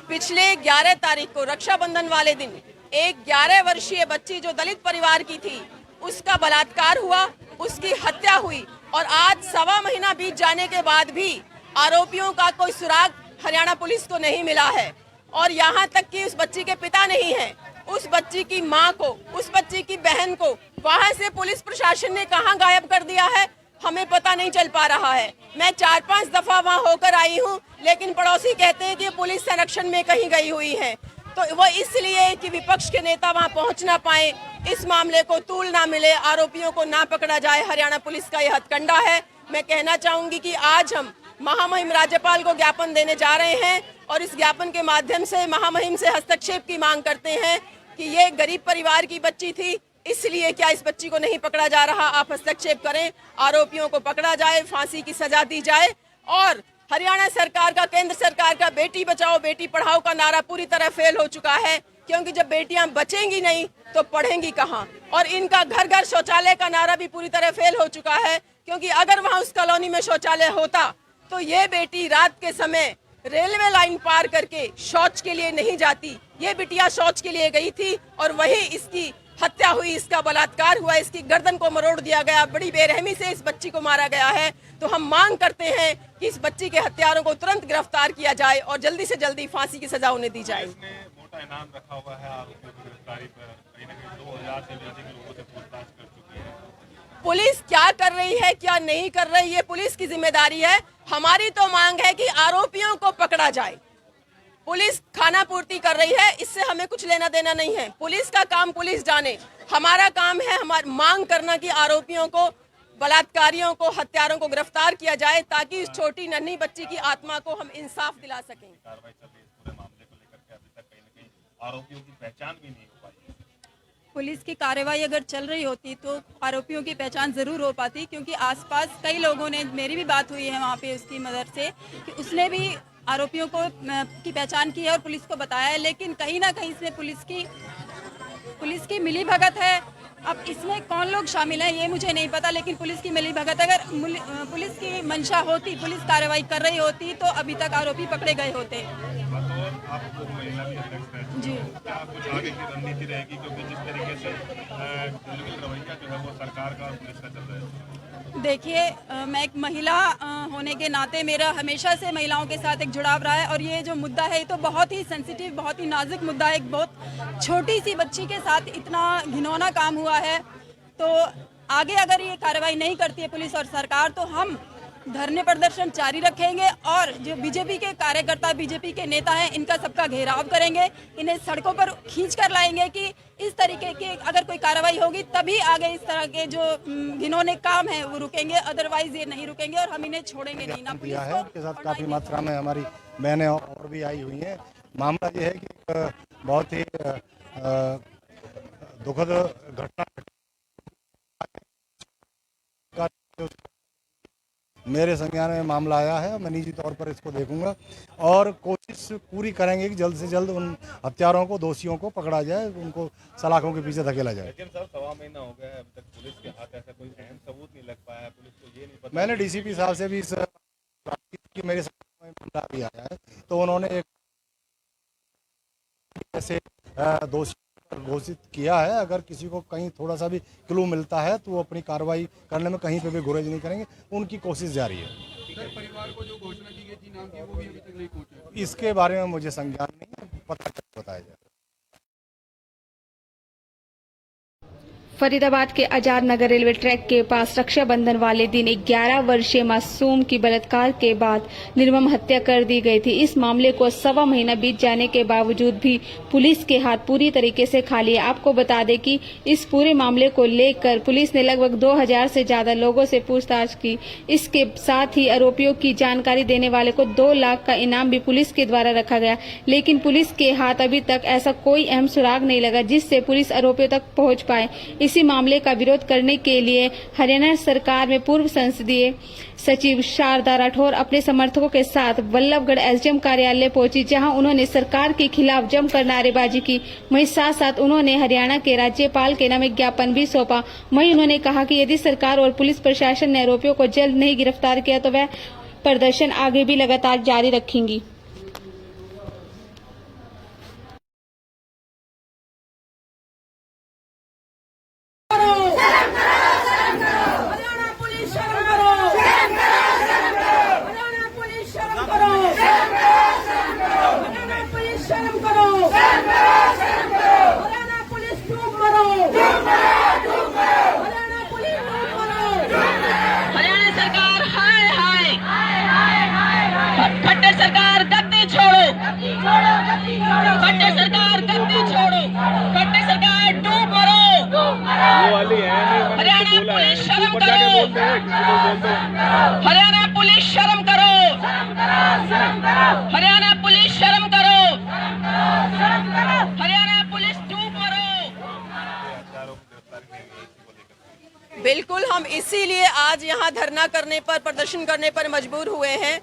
पिछले 11 तारीख को रक्षाबंधन वाले दिन एक 11 वर्षीय बच्ची जो दलित परिवार की थी, उसका बलात्कार हुआ, उसकी हत्या हुई और आज 1.25 महीना बीत जाने के बाद भी आरोपियों का कोई सुराग हरियाणा पुलिस को नहीं मिला है। और यहाँ तक कि उस बच्ची के पिता नहीं है, उस बच्ची की माँ को, उस बच्ची की बहन को वहाँ से पुलिस प्रशासन ने कहाँ गायब कर दिया है, हमें पता नहीं चल पा रहा है। मैं 4-5 दफा वहाँ होकर आई हूँ, लेकिन पड़ोसी कहते हैं कि पुलिस संरक्षण में कहीं गई हुई है। तो वो इसलिए कि विपक्ष के नेता वहाँ पहुँच ना पाए, इस मामले को तूल ना मिले, आरोपियों को ना पकड़ा जाए। हरियाणा पुलिस का ये हथकंडा है। मैं कहना चाहूंगी कि आज हम महामहिम राज्यपाल को ज्ञापन देने जा रहे हैं और इस ज्ञापन के माध्यम से महामहिम से हस्तक्षेप की मांग करते हैं कि ये गरीब परिवार की बच्ची थी, इसलिए क्या इस बच्ची को नहीं पकड़ा जा रहा। आप हस्तक्षेप करें, आरोपियों को पकड़ा जाए, फांसी की सजा दी जाए। और हरियाणा सरकार का, केंद्र सरकार का बेटी बचाओ बेटी पढ़ाओ का नारा पूरी तरह फेल हो चुका है, क्योंकि जब बेटियां बचेंगी नहीं तो पढ़ेंगी कहाँ। और इनका घर घर शौचालय का नारा भी पूरी तरह फेल हो चुका है, क्योंकि अगर वहाँ उस कॉलोनी में शौचालय होता तो ये बेटी रात के समय रेलवे लाइन पार करके शौच के लिए नहीं जाती। ये बिटिया शौच के लिए गई थी और वहीं इसकी हत्या हुई, इसका बलात्कार हुआ, इसकी गर्दन को मरोड़ दिया गया, बड़ी बेरहमी से इस बच्ची को मारा गया है। तो हम मांग करते हैं कि इस बच्ची के हत्यारों को तुरंत गिरफ्तार किया जाए और जल्दी से जल्दी फांसी की सजा उन्हें दी जाए। इसने मोटा इनाम रखा हुआ है आरोपियों की गिरफ्तारी पर। कहीं ना कहीं 2000 से भी अधिक लोगों से पूछताछ कर चुकी है। पुलिस क्या कर रही है, क्या नहीं कर रही है, पुलिस की जिम्मेदारी है। हमारी तो मांग है कि आरोपियों को पकड़ा जाए। पुलिस खाना पूर्ति कर रही है, इससे हमें कुछ लेना देना नहीं है। पुलिस का काम पुलिस जाने, हमारा काम है हमारी मांग करना कि आरोपियों को, बलात्कारियों को, हत्यारों को गिरफ्तार किया जाए, ताकि इस छोटी नन्ही बच्ची की आत्मा को हम इंसाफ दिला सकें। कार्रवाई चल रही है इस पूरे मामले को लेकर के, अभी तक कहीं ना कहीं आरोपियों की पहचान भी नहीं हो पाई है। पुलिस की कार्रवाई अगर चल रही होती तो आरोपियों की पहचान ज़रूर हो पाती, क्योंकि आसपास कई लोगों ने, मेरी भी बात हुई है वहाँ पे उसकी मदर से, कि उसने भी आरोपियों को की पहचान की है और पुलिस को बताया है। लेकिन कहीं ना कहीं इसमें पुलिस की मिलीभगत है। अब इसमें कौन लोग शामिल हैं ये मुझे नहीं पता, लेकिन पुलिस की मिलीभगत, अगर पुलिस की मंशा होती, पुलिस कार्रवाई कर रही होती तो अभी तक आरोपी पकड़े गए होते। आपको महिला भी अध्यक्ष है जी, क्या कुछ आगे की रणनीति रहेगी, क्योंकि जिस तरीके से रवैया जो है वो सरकार का और पुलिस का चल रहा है? देखिए, मैं एक महिला होने के नाते मेरा हमेशा से महिलाओं के साथ एक जुड़ाव रहा है और ये जो मुद्दा है ये तो बहुत ही सेंसिटिव, बहुत ही नाजुक मुद्दा है। एक बहुत छोटी सी बच्ची के साथ इतना घिनौना काम हुआ है, तो आगे अगर ये कार्रवाई नहीं करती है पुलिस और सरकार तो हम धरने प्रदर्शन जारी रखेंगे और जो बीजेपी के कार्यकर्ता, बीजेपी के नेता हैं, इनका सबका घेराव करेंगे, इन्हें सड़कों पर खींच कर लाएंगे कि इस तरीके की अगर कोई कार्रवाई होगी तभी आगे इस तरह के जो घिनौने काम हैं वो रुकेंगे, अदरवाइज ये नहीं रुकेंगे और हम इन्हें छोड़ेंगे नहीं। ना दिया है, उसके साथ काफ़ी मात्रा में हमारी बहनें और भी आई हुई हैं। मामला ये है कि बहुत ही दुखद घटना मेरे संज्ञान में मामला आया है। मैं निजी तौर पर इसको देखूंगा और कोशिश पूरी करेंगे कि जल्द से जल्द उन हत्यारों को, दोषियों को पकड़ा जाए, उनको सलाखों के पीछे धकेला जाए। लेकिन सर 1.25 महीना हो गया है, अभी तक पुलिस के हाथ ऐसा कोई अहम सबूत नहीं लग पाया है। पुलिस को ये नहीं पता। मैंने डीसीपी साहब से भी इस कि मेरे सामने मामला भी आया है, तो उन्होंने एक ऐसे दोषी घोषित किया है। अगर किसी को कहीं थोड़ा सा भी क्लू मिलता है तो वो अपनी कार्रवाई करने में कहीं पे भी गुरेज नहीं करेंगे, उनकी कोशिश जारी है। सर, परिवार को जो घोषणा की गई थी नाम की, वो भी अभी तक नहीं पहुंची। इसके बारे में मुझे संज्ञान नहीं है, पता बताया जाए। फरीदाबाद के आजाद नगर रेलवे ट्रैक के पास रक्षाबंधन वाले दिन एक 11 वर्षीय मासूम की बलात्कार के बाद निर्मम हत्या कर दी गई थी। इस मामले को 1.25 महीना बीत जाने के बावजूद भी पुलिस के हाथ पूरी तरीके से खाली है। आपको बता दें कि इस पूरे मामले को लेकर पुलिस ने लगभग 2000 से ज्यादा लोगों से पूछताछ की। इसके साथ ही आरोपियों की जानकारी देने वाले को 2 लाख का इनाम भी पुलिस के द्वारा रखा गया, लेकिन पुलिस के हाथ अभी तक ऐसा कोई अहम सुराग नहीं लगा जिससे पुलिस आरोपियों तक पहुंच पाए। इसी मामले का विरोध करने के लिए हरियाणा सरकार में पूर्व संसदीय सचिव शारदा राठौर अपने समर्थकों के साथ बल्लभगढ़ एसडीएम कार्यालय पहुंची, जहां उन्होंने सरकार के खिलाफ जमकर नारेबाजी की। वहीं साथ साथ उन्होंने हरियाणा के राज्यपाल के नाम एक ज्ञापन भी सौंपा। वहीं उन्होंने कहा कि यदि सरकार और पुलिस प्रशासन ने आरोपियों को जल्द नहीं गिरफ्तार किया तो वह प्रदर्शन आगे भी लगातार जारी रखेंगी। हरियाणा पुलिस शर्म करो, हरियाणा पुलिस शर्म करो, हरियाणा पुलिस शर्म करो, हरियाणा पुलिस चूप करो, हरियाणा पुलिस चूप करो। हरियाणा सरकार हाय हाय खट्टर सरकार गद्दी छोड़ो, खट्टर सरकार गद्दी छोड़ो, खट्टर सरकार डूब मरो। हरियाणा पुलिस शर्म करो, हरियाणा पुलिस शर्म करो, हरियाणा पुलिस शर्म करो, हरियाणा पुलिस डूब मरो। बिल्कुल, हम इसीलिए आज यहाँ धरना करने पर, प्रदर्शन करने पर मजबूर हुए हैं।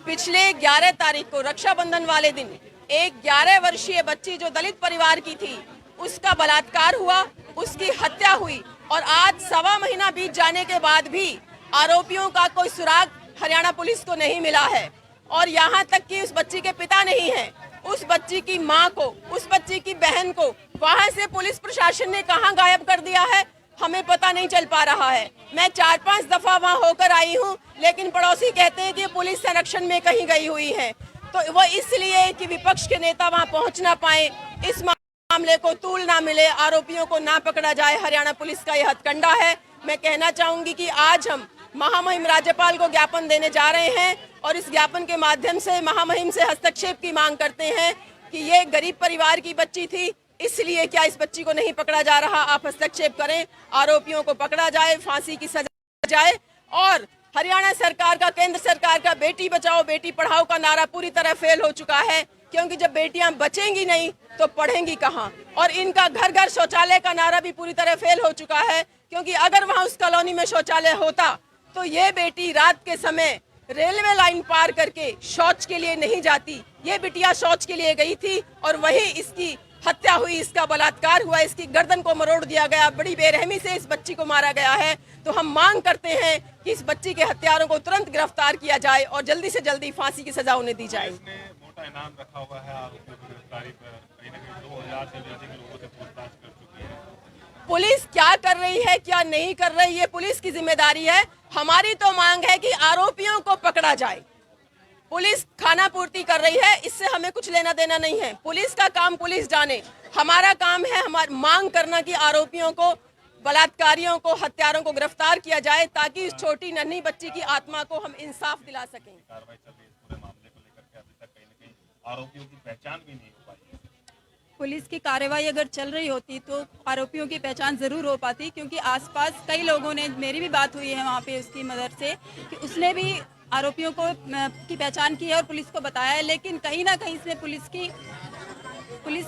पिछले 11 तारीख को रक्षाबंधन वाले दिन एक 11 वर्षीय बच्ची जो दलित परिवार की थी, उसका बलात्कार हुआ, उसकी हत्या हुई और आज 1.25 महीना बीत जाने के बाद भी आरोपियों का कोई सुराग हरियाणा पुलिस को नहीं मिला है। और यहाँ तक कि उस बच्ची के पिता नहीं है, उस बच्ची की माँ को, उस बच्ची की बहन को वहाँ से पुलिस प्रशासन ने कहाँ गायब कर दिया है, हमें पता नहीं चल पा रहा है। मैं 4-5 दफा वहाँ होकर आई हूँ, लेकिन पड़ोसी कहते हैं कि पुलिस संरक्षण में कहीं गई हुई है। तो वो इसलिए कि विपक्ष के नेता वहाँ पहुँच ना पाए, इस मामले को तूल ना मिले, आरोपियों को ना पकड़ा जाए। हरियाणा पुलिस का यह हथकंडा है। मैं कहना चाहूंगी कि आज हम महामहिम राज्यपाल को ज्ञापन देने जा रहे हैं और इस ज्ञापन के माध्यम से महामहिम से हस्तक्षेप की मांग करते हैं कि ये गरीब परिवार की बच्ची थी, इसलिए क्या इस बच्ची को नहीं पकड़ा जा रहा। आप हस्तक्षेप करें, आरोपियों को पकड़ा जाए, फांसी की सजा जाए। और हरियाणा सरकार का, केंद्र सरकार का बेटी बचाओ बेटी पढ़ाओ का नारा पूरी तरह फेल हो चुका है, क्योंकि जब बेटियां बचेंगी नहीं तो पढ़ेंगी कहाँ। और इनका घर घर शौचालय का नारा भी पूरी तरह फेल हो चुका है, क्योंकि अगर वहाँ उस कॉलोनी में शौचालय होता तो ये बेटी रात के समय रेलवे लाइन पार करके शौच के लिए नहीं जाती। ये बिटिया शौच के लिए गई थी और वहीं इसकी हत्या हुई, इसका बलात्कार हुआ, इसकी गर्दन को मरोड़ दिया गया, बड़ी बेरहमी से इस बच्ची को मारा गया है। तो हम मांग करते हैं कि इस बच्ची के हत्यारों को तुरंत गिरफ्तार किया जाए और जल्दी से जल्दी फांसी की सजा उन्हें दी जाए। इसने मोटा इनाम रखा हुआ है आरोपियों की गिरफ्तारी पर। कहीं ना कहीं 2000 से भी अधिक लोगों से पूछताछ कर चुकी है। पुलिस क्या कर रही है, क्या नहीं कर रही है, पुलिस की जिम्मेदारी है। हमारी तो मांग है कि आरोपियों को पकड़ा जाए। पुलिस खाना पूर्ति कर रही है, इससे हमें कुछ लेना देना नहीं है। पुलिस का काम पुलिस जाने, हमारा काम है हमारी मांग करना कि आरोपियों को, बलात्कारियों को, हत्यारों को गिरफ्तार किया जाए, ताकि इस छोटी नन्ही बच्ची की आत्मा को हम इंसाफ दिला सकें। कार्रवाई चल रही है इस पूरे मामले को लेकर के, अभी तक कहीं ना कहीं आरोपियों की पहचान भी नहीं हो पाई है। पुलिस की कार्रवाई अगर चल रही होती तो आरोपियों की पहचान ज़रूर हो पाती, क्योंकि आसपास कई लोगों ने, मेरी भी बात हुई है वहाँ पे उसकी मदर से, कि उसने भी आरोपियों को की पहचान की है और पुलिस को बताया है। लेकिन कहीं ना कहीं इसमें पुलिस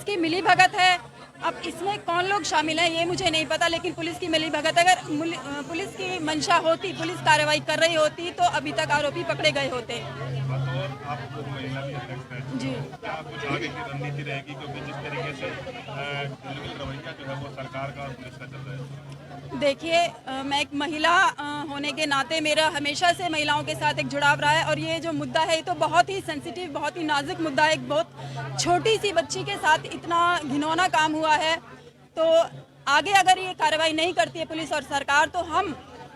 की मिली भगत है। अब इसमें कौन लोग शामिल हैं ये मुझे नहीं पता, लेकिन पुलिस की मिली भगत, अगर पुलिस की मंशा होती, पुलिस कार्रवाई कर रही होती तो अभी तक आरोपी पकड़े गए होते। और आप महिला भी अध्यक्ष हैं जी, क्या कुछ आगे की रणनीति रहेगी, क्योंकि जिस तरीके से रवैया जो है वो सरकार का और पुलिस का चल रहा है। देखिए, मैं एक महिला होने के नाते मेरा हमेशा से महिलाओं के साथ एक जुड़ाव रहा है और ये जो मुद्दा है ये तो बहुत ही सेंसिटिव, बहुत ही नाजुक मुद्दा है। एक बहुत छोटी सी बच्ची के साथ इतना घिनौना काम हुआ है, तो आगे अगर ये कार्रवाई नहीं करती है पुलिस और सरकार तो हम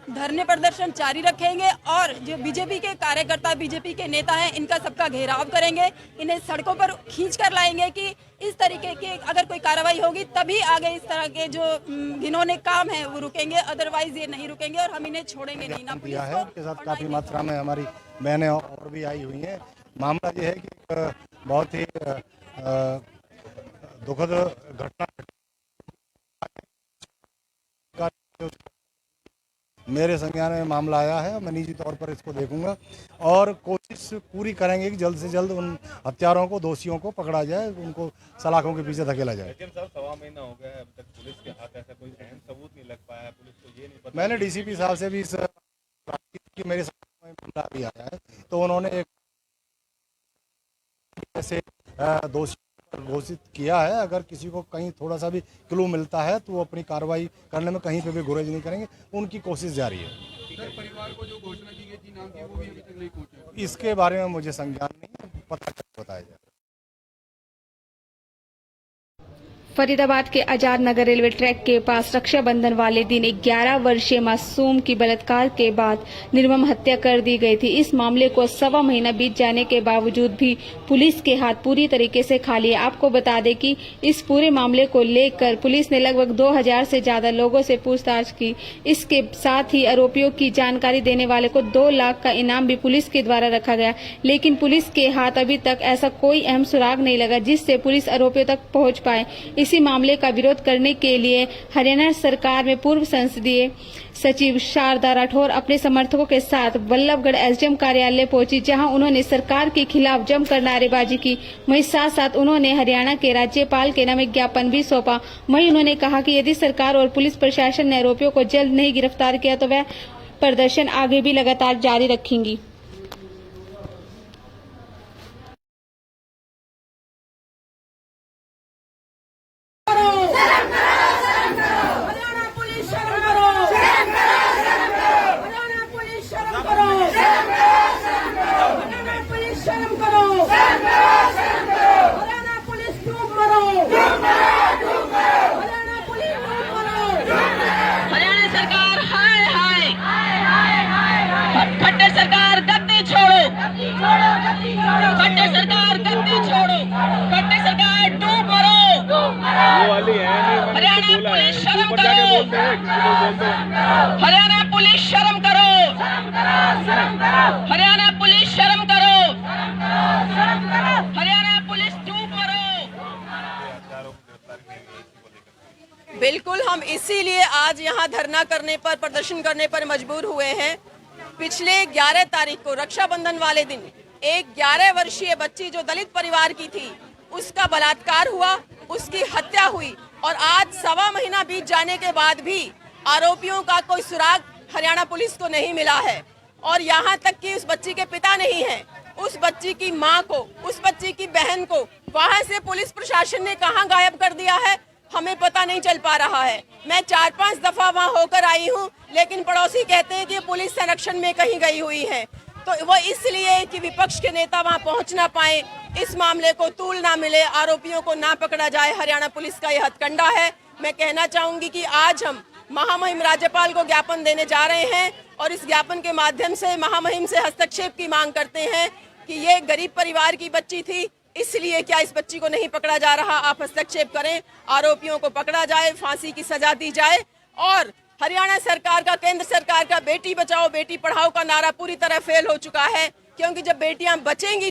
धरने प्रदर्शन जारी रखेंगे और जो बीजेपी के कार्यकर्ता, बीजेपी के नेता हैं, इनका सबका घेराव करेंगे, इन्हें सड़कों पर खींच कर लाएंगे कि इस तरीके की अगर कोई कार्रवाई होगी तभी आगे इस तरह के जो घिनौने काम हैं वो रुकेंगे, अदरवाइज ये नहीं रुकेंगे और हम इन्हें छोड़ेंगे नहीं। ना दिया है, उनके साथ काफ़ी मात्रा में हमारी बहनें और भी आई हुई हैं। मामला ये है कि बहुत ही दुखद घटना मेरे संज्ञान में मामला आया है। मैं निजी तौर पर इसको देखूंगा और कोशिश पूरी करेंगे कि जल्द से जल्द उन हत्यारों को, दोषियों को पकड़ा जाए, उनको सलाखों के पीछे धकेला जाए। लेकिन सर 1.25 महीना हो गया है है अभी तक पुलिस के हाथ ऐसा कोई अहम सबूत नहीं लग पाया है, पुलिस को ये नहीं पता। मैंने डीसीपी साहब से भी इस कि मेरे सामने मामला भी आया है, तो उन्होंने एक ऐसे दोषी घोषित किया है। अगर किसी को कहीं थोड़ा सा भी क्लू मिलता है तो वो अपनी कार्रवाई करने में कहीं पे भी गुरेज नहीं करेंगे, उनकी कोशिश जारी है। सर, परिवार को जो घोषणा की गई थी नाम की, वो भी अभी तक नहीं पहुंचे। इसके बारे में मुझे संज्ञान नहीं है, पता कर बताया जाए। फरीदाबाद के आजाद नगर रेलवे ट्रैक के पास रक्षाबंधन वाले दिन एक 11 वर्षीय मासूम की बलात्कार के बाद निर्मम हत्या कर दी गई थी। इस मामले को 1.25 महीना बीत जाने के बावजूद भी पुलिस के हाथ पूरी तरीके से खाली है। आपको बता दें कि इस पूरे मामले को लेकर पुलिस ने लगभग 2000 से ज्यादा लोगों से पूछताछ की। इसके साथ ही आरोपियों की जानकारी देने वाले को 2 लाख का इनाम भी पुलिस के द्वारा रखा गया, लेकिन पुलिस के हाथ अभी तक ऐसा कोई अहम सुराग नहीं लगा जिससे पुलिस आरोपियों तक पहुंच पाए। इसी मामले का विरोध करने के लिए हरियाणा सरकार में पूर्व संसदीय सचिव शारदा राठौर अपने समर्थकों के साथ बल्लभगढ़ एसडीएम कार्यालय पहुंची, जहां उन्होंने सरकार के खिलाफ जमकर नारेबाजी की। वहीं साथ साथ उन्होंने हरियाणा के राज्यपाल के नाम एक ज्ञापन भी सौंपा। वहीं उन्होंने कहा कि यदि सरकार और पुलिस प्रशासन ने आरोपियों को जल्द नहीं गिरफ्तार किया तो वह प्रदर्शन आगे भी लगातार जारी रखेंगी। हरियाणा सरकार हाय हाय, खट्टर सरकार गद्दी छोड़ो, खट्टर सरकार गद्दी छोड़ो, खट्टर सरकार डूब मरो। हरियाणा पुलिस शर्म करो, हरियाणा पुलिस शर्म करो, हरियाणा पुलिस शर्म करो, हरियाणा पुलिस डूब मरो। बिल्कुल, हम इसीलिए आज यहाँ धरना करने पर, प्रदर्शन करने पर मजबूर हुए हैं। पिछले 11 तारीख को रक्षाबंधन वाले दिन एक 11 वर्षीय बच्ची जो दलित परिवार की थी, उसका बलात्कार हुआ, उसकी हत्या हुई और आज 1.25 महीना बीत जाने के बाद भी आरोपियों का कोई सुराग हरियाणा पुलिस को नहीं मिला है। और यहाँ तक कि उस बच्ची के पिता नहीं है, उस बच्ची की माँ को, उस बच्ची की बहन को वहाँ से पुलिस प्रशासन ने कहाँ गायब कर दिया है, हमें पता नहीं चल पा रहा है। मैं 4-5 दफा वहाँ होकर आई हूँ, लेकिन पड़ोसी कहते हैं कि पुलिस संरक्षण में कहीं गई हुई है। तो वो इसलिए कि विपक्ष के नेता वहाँ पहुँच ना पाए, इस मामले को तूल ना मिले, आरोपियों को ना पकड़ा जाए। हरियाणा पुलिस का ये हथकंडा है। मैं कहना चाहूंगी कि आज हम महामहिम राज्यपाल को ज्ञापन देने जा रहे हैं और इस ज्ञापन के माध्यम से महामहिम से हस्तक्षेप की मांग करते हैं कि ये गरीब परिवार की बच्ची थी, इसलिए क्या इस बच्ची को नहीं पकड़ा जा रहा। आप हस्तक्षेप करें, आरोपियों को पकड़ा जाए, फांसी की सजा दी जाए और हरियाणा सरकार का, केंद्र सरकार का बेटी बचाओ बेटी पढ़ाओ का नारा पूरी तरह फेल हो चुका है, क्योंकि जब बेटियां बचेंगी